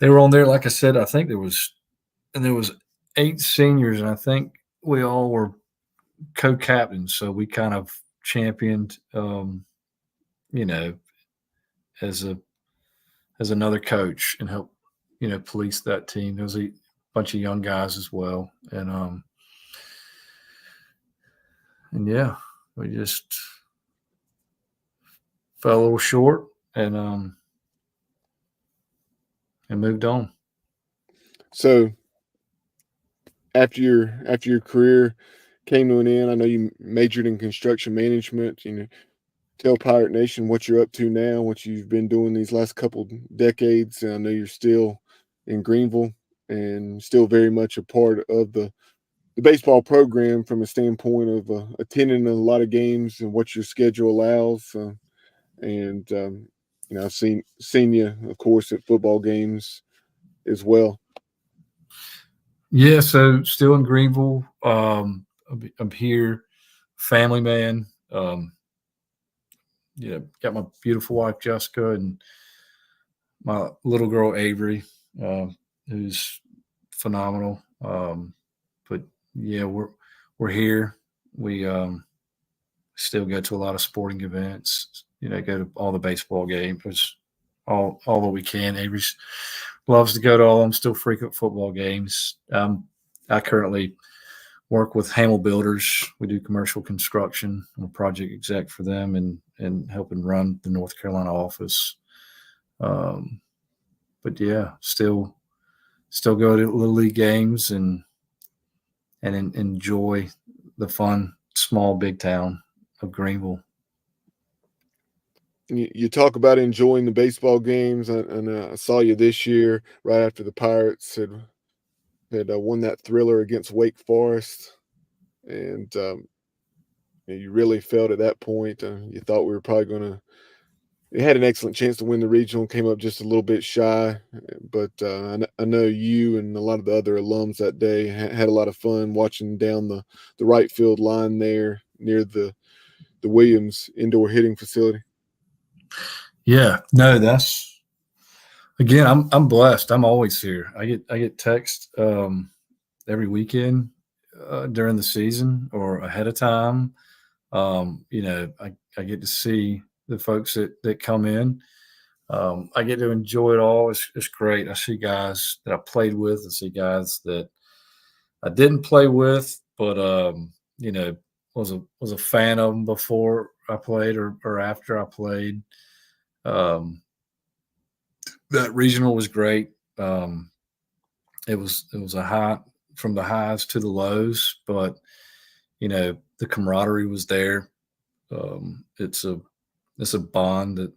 B: They were on there. Like I said, I think there was 8 seniors, and I think we all were co-captains. So we kind of championed, as another coach and help, police that team. There was a bunch of young guys as well, and yeah, we just fell a little short and moved on.
A: So after your career came to an end, I know you majored in construction management. Tell Pirate Nation what you're up to now, what you've been doing these last couple decades. And I know you're still in Greenville and still very much a part of the baseball program from a standpoint of attending a lot of games and what your schedule allows. I've seen you, of course, at football games as well.
B: Yeah, so still in Greenville. I'm here, family man. Got my beautiful wife Jessica and my little girl Avery, who's phenomenal. But yeah, we're here. We Still go to a lot of sporting events. Go to all the baseball games, all that we can. Avery loves to go to all of them. Still frequent football games. I currently work with Hamel Builders. We do commercial construction. I'm a project exec for them and helping run the North Carolina office. But yeah, still go to little league games and enjoy the fun small big town of Greenville.
A: You talk about enjoying the baseball games, and I saw you this year right after the Pirates had won that thriller against Wake Forest, and you really felt at that point you thought we were probably going to. They had an excellent chance to win the regional, came up just a little bit shy, but I know you and a lot of the other alums that day had a lot of fun watching down the right field line there near the Williams indoor hitting facility.
B: Yeah, no, that's again. I'm blessed. I'm always here. I get text every weekend during the season or ahead of time. I get to see the folks that come in. I get to enjoy it all. It's great. I see guys that I played with. I see guys that I didn't play with, but was a fan of them before I played or after I played. That regional was great. It was a high from the highs to the lows, but the camaraderie was there. It's a bond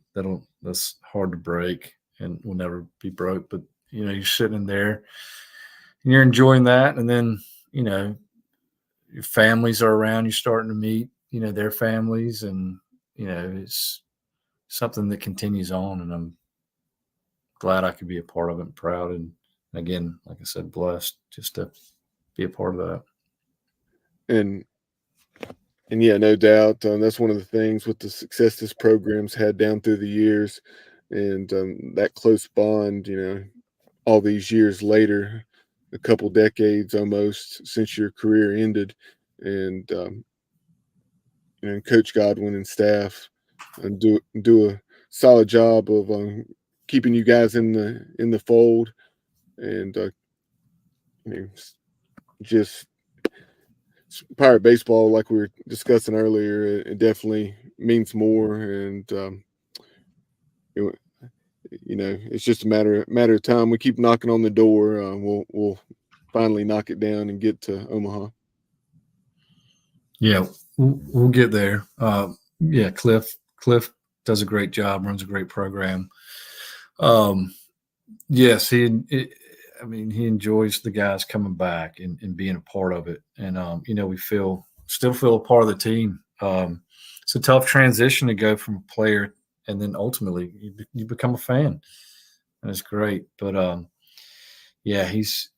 B: that's hard to break and will never be broke. But you're sitting in there and you're enjoying that, and then your families are around. You're starting to meet their families, and it's something that continues on. And I'm glad I could be a part of it and proud. And again, like I said, blessed just to be a part of that.
A: And yeah, no doubt. That's one of the things with the success this program's had down through the years, and that close bond. All these years later, a couple decades almost since your career ended, and Coach Godwin and staff do a solid job of keeping you guys in the fold, and just Pirate baseball, like we were discussing earlier, it definitely means more, and it's just a matter of time. We keep knocking on the door. We'll finally knock it down and get to Omaha.
B: Yeah, we'll get there. Yeah, Cliff does a great job, runs a great program. Yes, he enjoys the guys coming back and being a part of it. And, we still feel a part of the team. It's a tough transition to go from a player and then ultimately you become a fan, and it's great. But, yeah, he's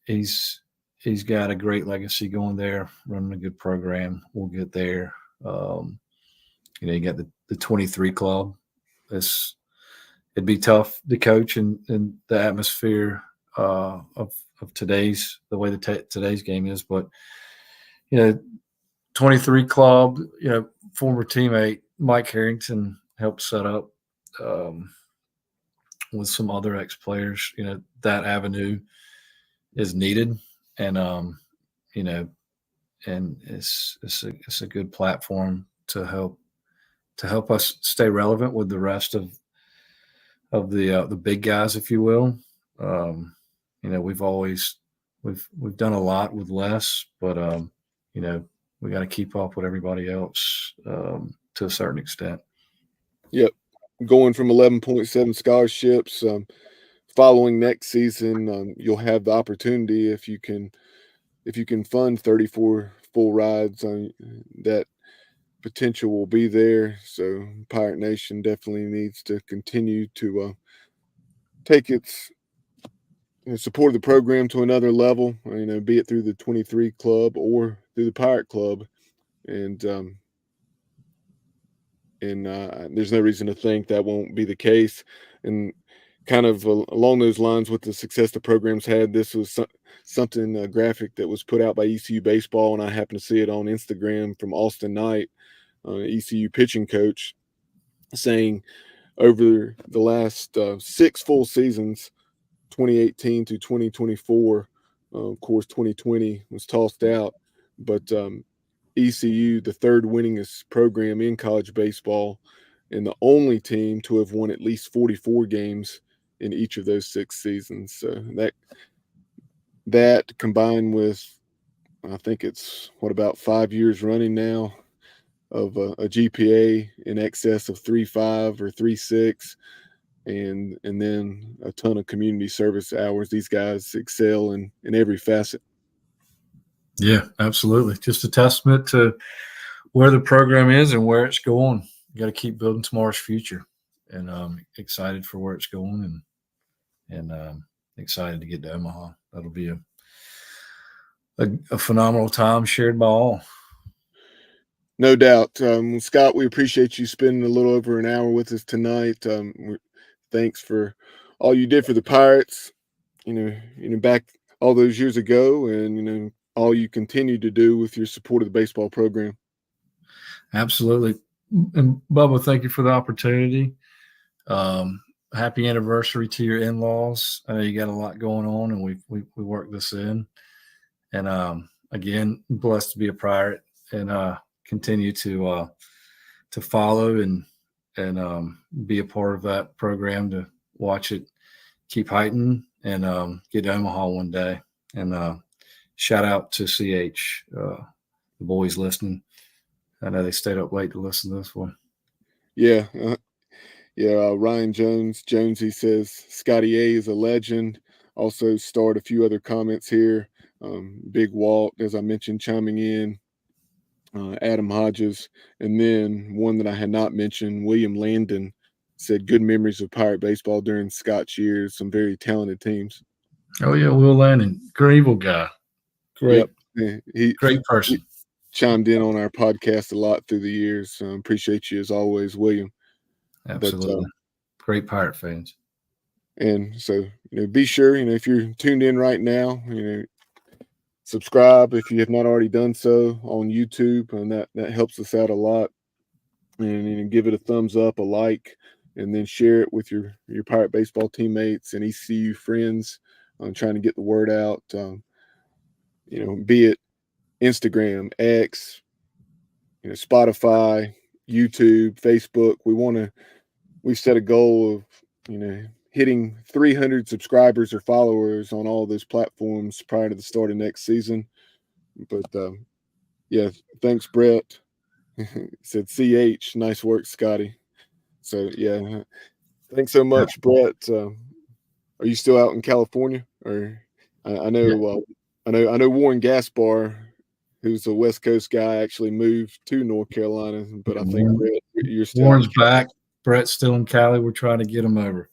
B: got a great legacy going there, running a good program. We'll get there. You got the 23 club. It'd be tough to coach in the atmosphere of today's the way today's game is, but 23 club, former teammate Mike Harrington helped set up with some other ex-players. That avenue is needed, and and it's a good platform to help us stay relevant with the rest of the big guys, if you will. We've done a lot with less, but we got to keep up with everybody else to a certain extent.
A: Yep, going from 11.7 scholarships. Following next season, you'll have the opportunity if you can fund 34 full rides. That potential will be there. So Pirate Nation definitely needs to continue to take its support of the program to another level. Be it through the 23 club or through the Pirate Club, and there's no reason to think that won't be the case. And kind of along those lines with the success the program's had, this was something, a graphic that was put out by ECU Baseball, and I happened to see it on Instagram from Austin Knight. ECU pitching coach, saying over the last 6 full seasons, 2018 to 2024, of course, 2020 was tossed out, but ECU, the third winningest program in college baseball, and the only team to have won at least 44 games in each of those 6 seasons. So that combined with, I think it's about 5 years running now of a GPA in excess of 3.5 or 3.6, and then a ton of community service hours. These guys excel in every facet.
B: Yeah, absolutely. Just a testament to where the program is and where it's going. You got to keep building tomorrow's future, and excited for where it's going, and excited to get to Omaha. That'll be a phenomenal time shared by all.
A: No doubt. Scott, we appreciate you spending a little over an hour with us tonight. Thanks for all you did for the Pirates, back all those years ago, and, all you continue to do with your support of the baseball program.
B: Absolutely. And Bubba, thank you for the opportunity. Happy anniversary to your in-laws. I know you got a lot going on, and we worked this in. And again, blessed to be a Pirate and continue to follow and be a part of that program, to watch it keep heightening and get to Omaha one day. And shout out to CH, the boys listening. I know they stayed up late to listen to this one.
A: Yeah. Ryan Jonesy says Scotty A is a legend. Also starred a few other comments here. Big Walt, as I mentioned, chiming in. Adam Hodges, and then one that I had not mentioned, William Landon, said good memories of Pirate baseball during Scott's years. Some very talented teams.
B: Oh yeah, Will Landon, Greenville guy, great, great person.
A: He chimed in on our podcast a lot through the years. Appreciate you as always, William.
B: Absolutely, great Pirate fans.
A: And so, be sure, if you're tuned in right now, subscribe if you have not already done so on YouTube, and that helps us out a lot. And give it a thumbs up, a like, and then share it with your Pirate baseball teammates and ECU friends on trying to get the word out. Be it Instagram, X, Spotify, YouTube, Facebook. We've set a goal of, hitting 300 subscribers or followers on all those platforms prior to the start of next season. But yeah, thanks, Brett. Said CH, nice work, Scotty. So yeah, thanks so much, Brett. Are you still out in California? Or I know Warren Gaspar, who's a West Coast guy, actually moved to North Carolina, but I think Brett, you're still.
B: Warren's back. Brett's still in Cali. We're trying to get him over.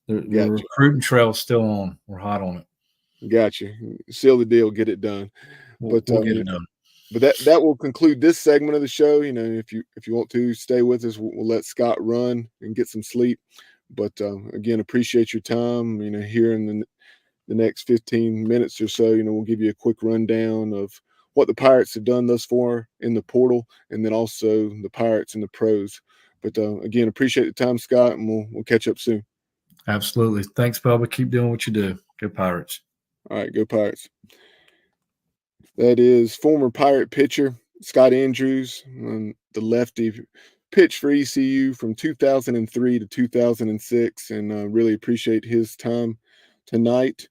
B: The recruiting trail's still on. We're hot on it.
A: Gotcha. Seal the deal. Get it done.
B: We'll get it done.
A: But that will conclude this segment of the show. If you want to stay with us, we'll let Scott run and get some sleep. But again, appreciate your time. Here in the next 15 minutes or so, we'll give you a quick rundown of what the Pirates have done thus far in the portal, and then also the Pirates and the pros. But again, appreciate the time, Scott, and we'll catch up soon.
B: Absolutely. Thanks, Bubba. Keep doing what you do. Go Pirates.
A: All right, go Pirates. That is former Pirate pitcher Scott Andrews, the lefty, pitched for ECU from 2003 to 2006, and really appreciate his time tonight.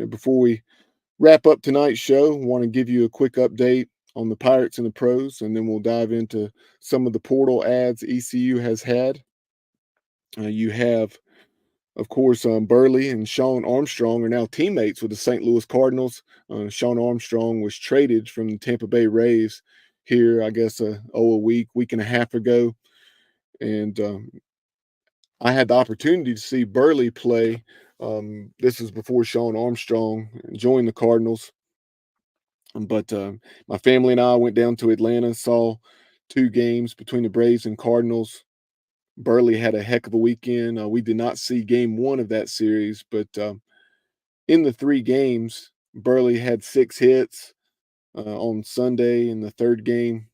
A: Before we wrap up tonight's show, I want to give you a quick update on the Pirates and the pros, and then we'll dive into some of the portal ads ECU has had. You have, of course, Burley and Sean Armstrong are now teammates with the St. Louis Cardinals. Sean Armstrong was traded from the Tampa Bay Rays here, I guess, a week and a half ago. And I had the opportunity to see Burley play. This is before Sean Armstrong joined the Cardinals. But my family and I went down to Atlanta, saw 2 games between the Braves and Cardinals. Burley had a heck of a weekend. We did not see game 1 of that series, but in the 3 games, Burley had 6 hits on Sunday in the 3rd game.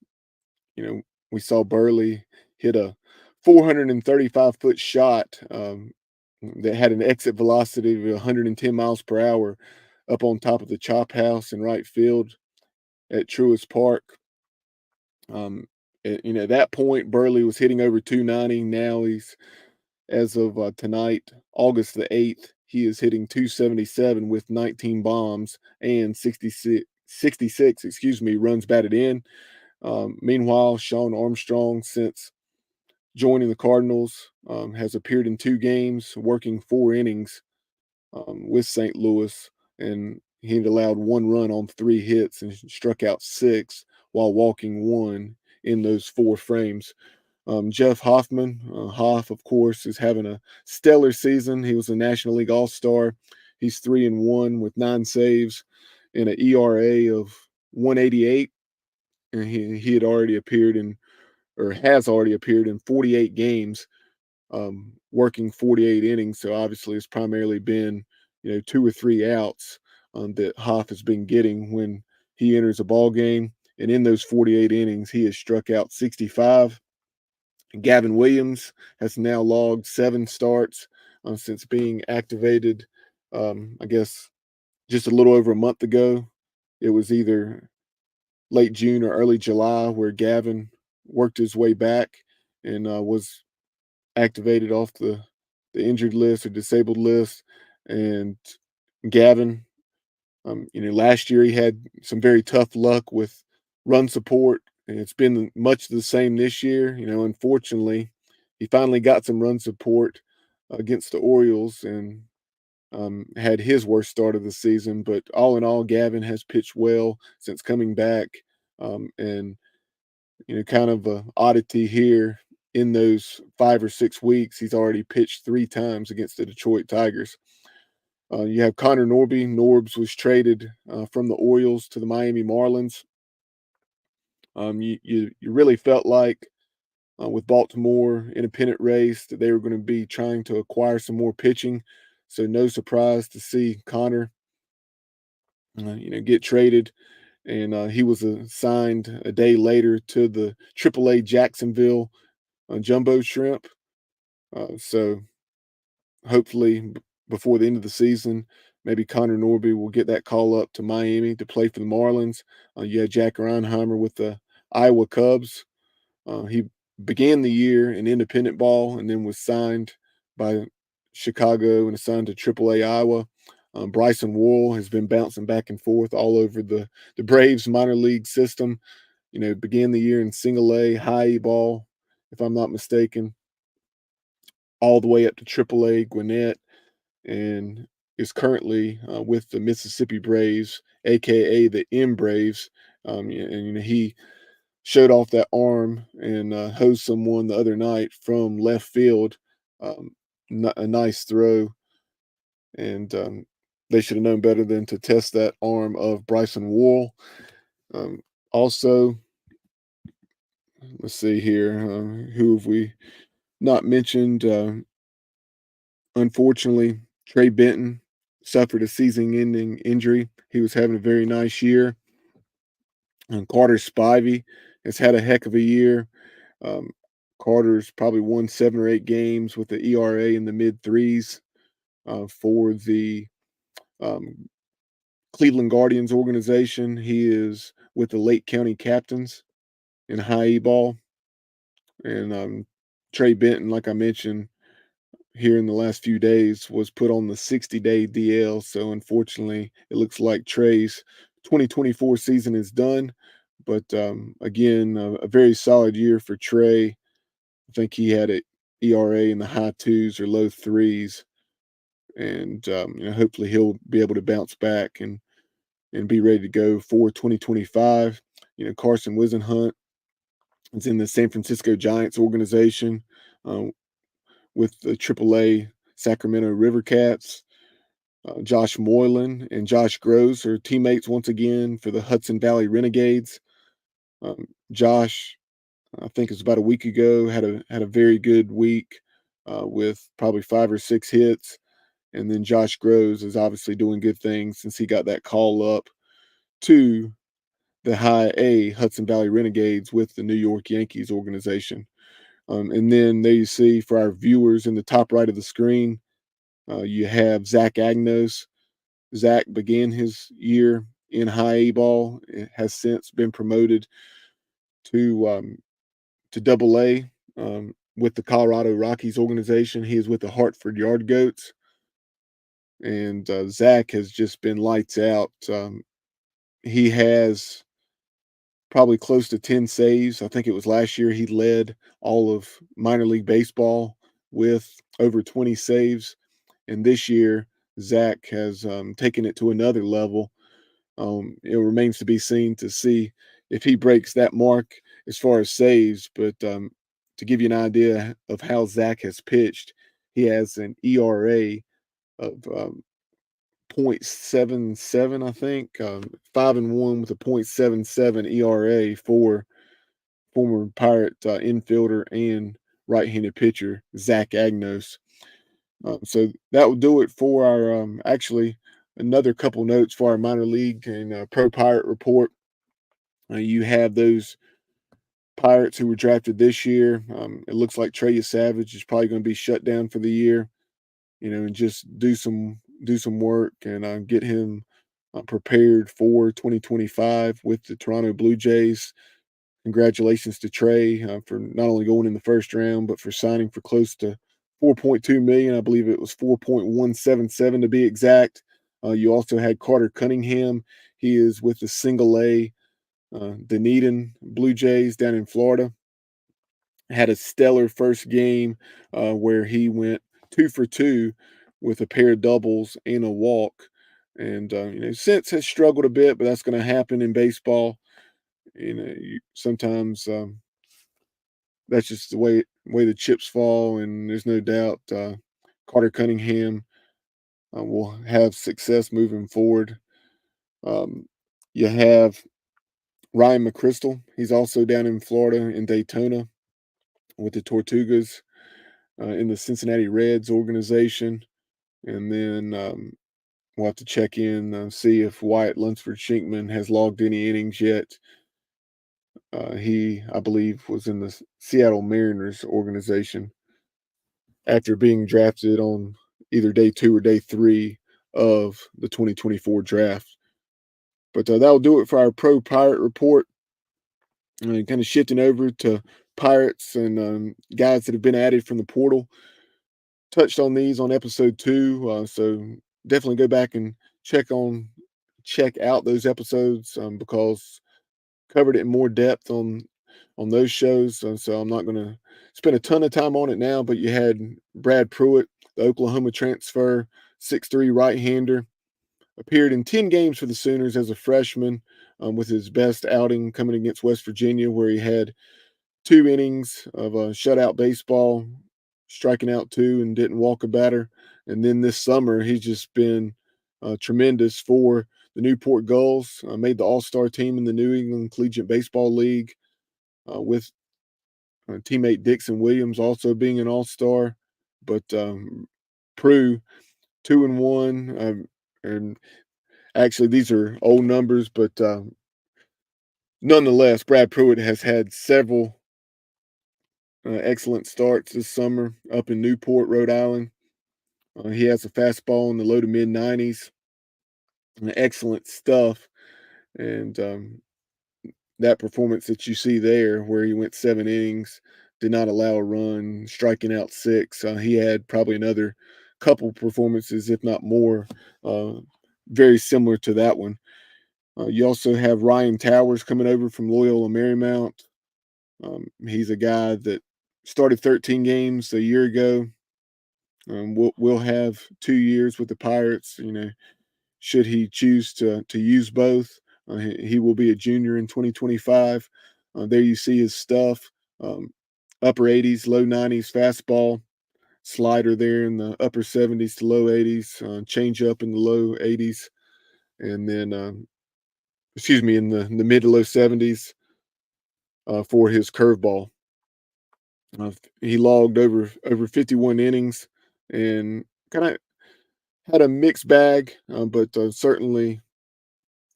A: we saw Burley hit a 435-foot shot that had an exit velocity of 110 miles per hour up on top of the chop house in right field at Truist Park. At that point, Burley was hitting over 290. Now he's, as of tonight, August the 8th, he is hitting 277 with 19 bombs and 66 runs batted in. Meanwhile, Sean Armstrong, since joining the Cardinals, has appeared in 2 games, working 4 innings with St. Louis, and he had allowed 1 run on 3 hits and struck out 6 while walking 1 in those 4 frames. Jeff Hoffman, Hoff, of course, is having a stellar season. He was a National League All-Star. He's 3-1 with 9 saves and an ERA of 188. And he had already appeared in, or has already appeared in 48 games, working 48 innings. So obviously it's primarily been, 2 or 3 outs that Hoff has been getting when he enters a ball game. And in those 48 innings, he has struck out 65. Gavin Williams has now logged 7 starts since being activated, I guess, just a little over a month ago. It was either late June or early July where Gavin worked his way back and was activated off the injured list or disabled list. And Gavin, last year he had some very tough luck with run support, and it's been much the same this year. Unfortunately, he finally got some run support against the Orioles and had his worst start of the season. But all in all, Gavin has pitched well since coming back, and kind of a oddity here. In those 5 or 6 weeks, he's already pitched 3 times against the Detroit Tigers. You have Connor Norby. Norbs was traded from the Orioles to the Miami Marlins. You really felt like with Baltimore in a pennant race that they were going to be trying to acquire some more pitching. So no surprise to see Connor, get traded. And he was assigned a day later to the AAA Jacksonville Jumbo Shrimp. So hopefully before the end of the season, maybe Connor Norby will get that call up to Miami to play for the Marlins. You had Jack Reinheimer with the Iowa Cubs. He began the year in independent ball and then was signed by Chicago and assigned to AAA Iowa. Bryson Wool has been bouncing back and forth all over the Braves minor league system. Began the year in single A, high E ball, if I'm not mistaken, all the way up to AAA Gwinnett, and is currently with the Mississippi Braves, aka the M Braves. And he showed off that arm and hosed someone the other night from left field. A nice throw, and they should have known better than to test that arm of Bryson Wool. Also, let's see here. Who have we not mentioned? Unfortunately, Trey Benton suffered a season-ending injury. He was having a very nice year. And Carter Spivey has had a heck of a year. Carter's probably won 7 or 8 games with the ERA in the mid-3s for the Cleveland Guardians organization. He is with the Lake County Captains in high E ball. And Trey Benton, like I mentioned, here in the last few days was put on the 60-day DL. So unfortunately, it looks like Trey's 2024 season is done. But again, a very solid year for Trey. I think he had an ERA in the high 2s or low 3s. And hopefully he'll be able to bounce back and be ready to go for 2025. Carson Wisenhunt is in the San Francisco Giants organization with the AAA Sacramento River Cats. Josh Moylan and Josh Gross are teammates once again for the Hudson Valley Renegades. Josh, I think it was about a week ago, had a very good week with probably 5 or 6 hits. And then Josh Groves is obviously doing good things since he got that call up to the High A Hudson Valley Renegades with the New York Yankees organization. And then there you see for our viewers in the top right of the screen, you have Zach Agnos. Zach began his year in high A ball. It has since been promoted to Double A with the Colorado Rockies organization. He is with the Hartford Yard Goats, and Zach has just been lights out. He has probably close to 10 saves. I think it was last year he led all of minor league baseball with over 20 saves. And this year, Zach has taken it to another level. It remains to be seen to see if he breaks that mark as far as saves. But to give you an idea of how Zach has pitched, he has an ERA of .77, I think, 5-1 with a .77 ERA for former Pirate infielder and right-handed pitcher Zach Agnos. So that will do it for our actually another couple notes for our minor league and pro Pirate report. You have those Pirates who were drafted this year. It looks like Trey Savage is probably going to be shut down for the year. And just do some work and get him prepared for 2025 with the Toronto Blue Jays. Congratulations to Trey for not only going in the first round, but for signing for close to 4.2 million. I believe it was 4.177 to be exact. You also had Carter Cunningham. He is with the Single A Dunedin Blue Jays down in Florida. Had a stellar first game where he went 2 for 2 with a pair of doubles and a walk. And since has struggled a bit, but that's going to happen in baseball. Sometimes that's just the way the chips fall, and there's no doubt Carter Cunningham will have success moving forward. You have Ryan McChrystal. He's also down in Florida in Daytona with the Tortugas in the Cincinnati Reds organization. And then we'll have to check in, see if Wyatt Lunsford Shinkman has logged any innings yet. He, I believe, was in the Seattle Mariners organization after being drafted on either day 2 or day 3 of the 2024 draft. But that'll do it for our pro Pirate report. Kind of shifting over to Pirates and guys that have been added from the portal. Touched on these on episode 2, so definitely go back and check out those episodes because covered it in more depth on those shows. So I'm not going to spend a ton of time on it now. But you had Brad Pruitt, the Oklahoma transfer, 6'3" right-hander, appeared in 10 games for the Sooners as a freshman, with his best outing coming against West Virginia, where he had 2 innings of shutout baseball, striking out 2 and didn't walk a batter. And then this summer, he's just been tremendous for the Newport Gulls. Made the All-Star team in the New England Collegiate Baseball League with teammate Dixon Williams also being an All-Star. But Prue, 2-1, and actually these are old numbers, but nonetheless, Brad Pruitt has had several excellent starts this summer up in Newport, Rhode Island. He has a fastball in the low to mid 90s. Excellent stuff. And that performance that you see there, where he went 7 innings, did not allow a run, striking out 6. He had probably another couple performances, if not more, very similar to that one. You also have Ryan Towers coming over from Loyola Marymount. He's a guy that started 13 games a year ago. We'll have 2 years with the Pirates. Should he choose to use both, he will be a junior in 2025. There you see his stuff: upper 80s, low 90s fastball, slider there in the upper 70s to low 80s, change up in the low 80s, and then in the mid to low 70s for his curveball. He logged over 51 innings and kind of had a mixed bag, but certainly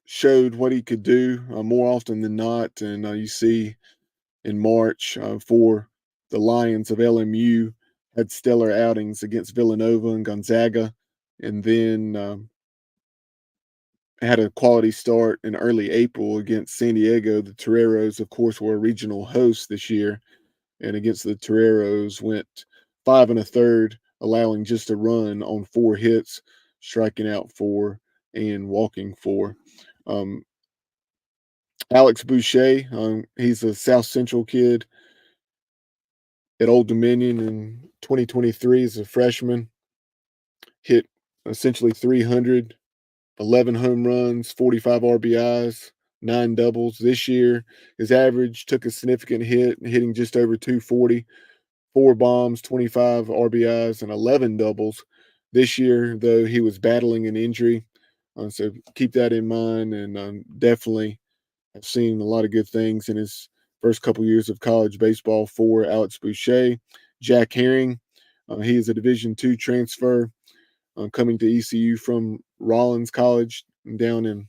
A: showed what he could do more often than not. And you see in March for the Lions of LMU had stellar outings against Villanova and Gonzaga, and then had a quality start in early April against San Diego. The Toreros, of course, were a regional host this year, and against the Toreros went 5 1/3, allowing just a run on 4 hits, striking out 4 and walking 4. Um, Alex Boucher, he's a South Central kid at Old Dominion in 2023 as a freshman. Hit essentially 300, 11 home runs, 45 RBIs, 9 doubles. This year, his average took a significant hit, hitting just over 240, 4 bombs, 25 RBIs, and 11 doubles. This year, though, he was battling an injury. So keep that in mind. And definitely, I've seen a lot of good things in his first couple years of college baseball for Alex Boucher. Jack Herring, he is a Division II transfer coming to ECU from Rollins College down in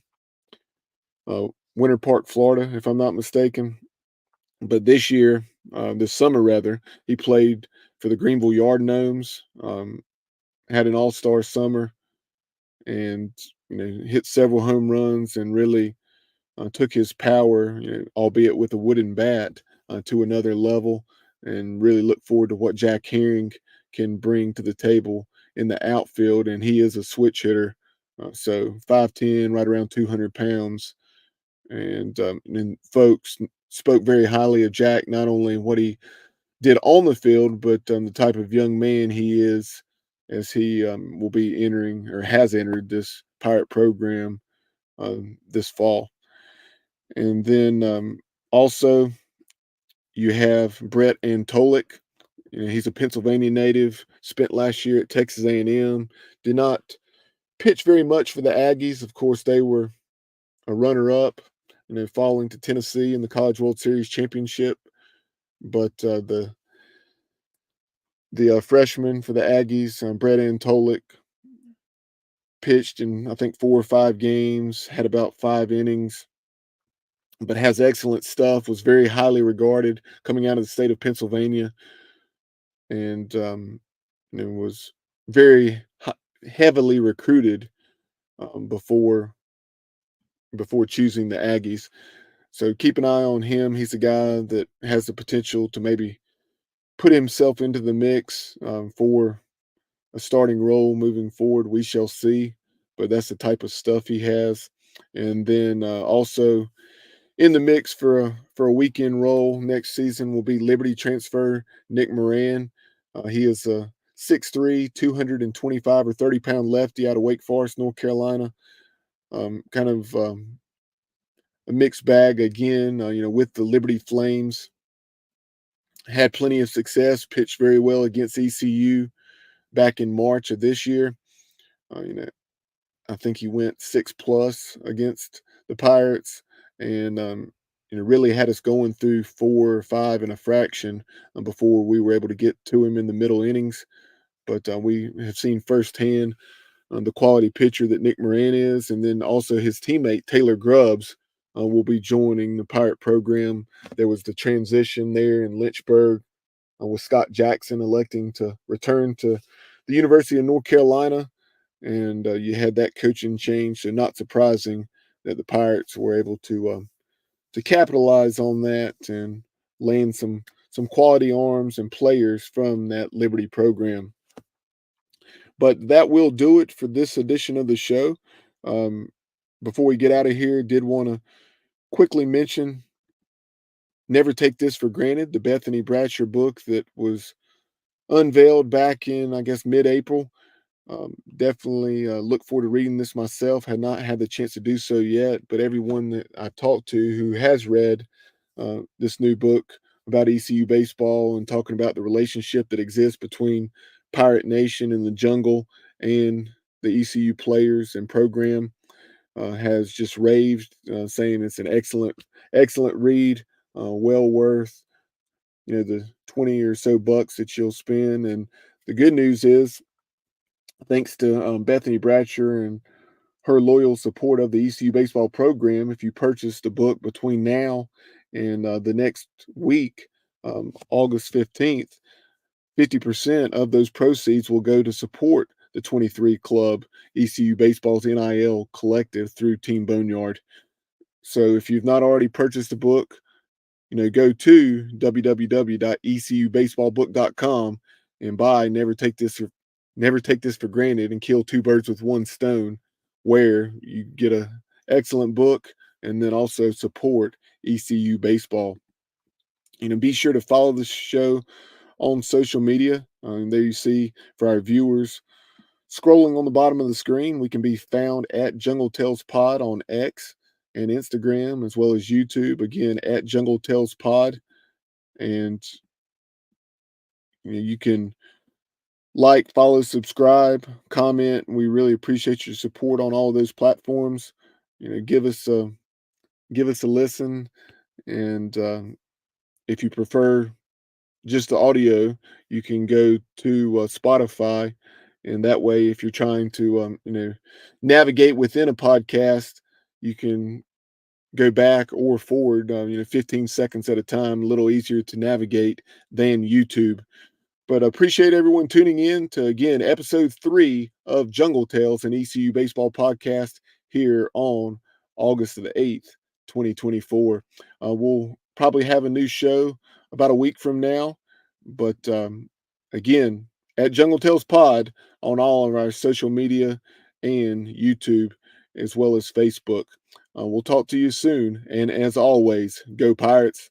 A: Winter Park, Florida, if I'm not mistaken. But this summer rather, he played for the Greenville Yard Gnomes, had an all-star summer, and hit several home runs and really took his power, albeit with a wooden bat, to another level, and really look forward to what Jack Herring can bring to the table in the outfield. And he is a switch hitter, so 5'10", right around 200 pounds. And folks spoke very highly of Jack, not only what he did on the field, but the type of young man he is, as he will be entering or has entered this Pirate program this fall. And then also you have Brett Antolik. He's a Pennsylvania native. Spent last year at Texas A&M. Did not pitch very much for the Aggies. Of course, they were a runner-up, falling to Tennessee in the College World Series championship. But the freshman for the Aggies, Brett Antolik, pitched in I think 4 or 5 games, had about 5 innings, but has excellent stuff. Was very highly regarded coming out of the state of Pennsylvania, and was very heavily recruited before choosing the Aggies. So keep an eye on him. He's a guy that has the potential to maybe put himself into the mix for a starting role moving forward. We shall see, but that's the type of stuff he has. And then also in the mix for a weekend role next season will be Liberty transfer Nick Moran. He is a 6'3", 225 or 30-pound lefty out of Wake Forest, North Carolina. Kind of a mixed bag again, with the Liberty Flames. Had plenty of success, pitched very well against ECU back in March of this year. I think he went 6+ against the Pirates, and really had us going through 4 or 5 and a fraction before we were able to get to him in the middle innings. But we have seen firsthand the quality pitcher that Nick Moran is, and then also his teammate Taylor Grubbs will be joining the Pirate program. There was the transition there in Lynchburg with Scott Jackson electing to return to the University of North Carolina, and you had that coaching change. So not surprising that the Pirates were able to capitalize on that and land some quality arms and players from that Liberty program. But that will do it for this edition of the show. Before we get out of here, did want to quickly mention Never Take This for Granted, the Bethany Bradshaw book that was unveiled back in, I guess, mid-April. Definitely look forward to reading this myself. Had not had the chance to do so yet, but everyone that I talked to who has read this new book about ECU baseball and talking about the relationship that exists between Pirate Nation and the Jungle and the ECU players and program has just raved, saying it's an excellent read, well worth the 20 or so bucks that you'll spend. And the good news is, thanks to Bethany Bradshaw and her loyal support of the ECU baseball program. If you purchased a book between now and the next week, August 15th, 50% of those proceeds will go to support the 23 club ECU Baseball's NIL collective through Team Boneyard. So if you've not already purchased a book, go to www.ecubaseballbook.com and buy Never Take This for Granted and Kill Two Birds with One Stone, where you get a excellent book and then also support ECU baseball. Be sure to follow the show on social media. There you see, for our viewers, scrolling on the bottom of the screen, we can be found at Jungle Tales Pod on X and Instagram, as well as YouTube. Again, at Jungle Tales Pod. And you can like, follow, subscribe, comment. We really appreciate your support on all of those platforms. Give us a listen. And if you prefer just the audio, you can go to Spotify, and that way, if you're trying to navigate within a podcast, you can go back or forward 15 seconds at a time, a little easier to navigate than YouTube. But I appreciate everyone tuning in to, again, episode 3 of Jungle Tales, an ECU baseball podcast, here on August the 8th, 2024. We'll probably have a new show about a week from now. But again, at Jungle Tales Pod on all of our social media and YouTube, as well as Facebook. We'll talk to you soon. And as always, go Pirates.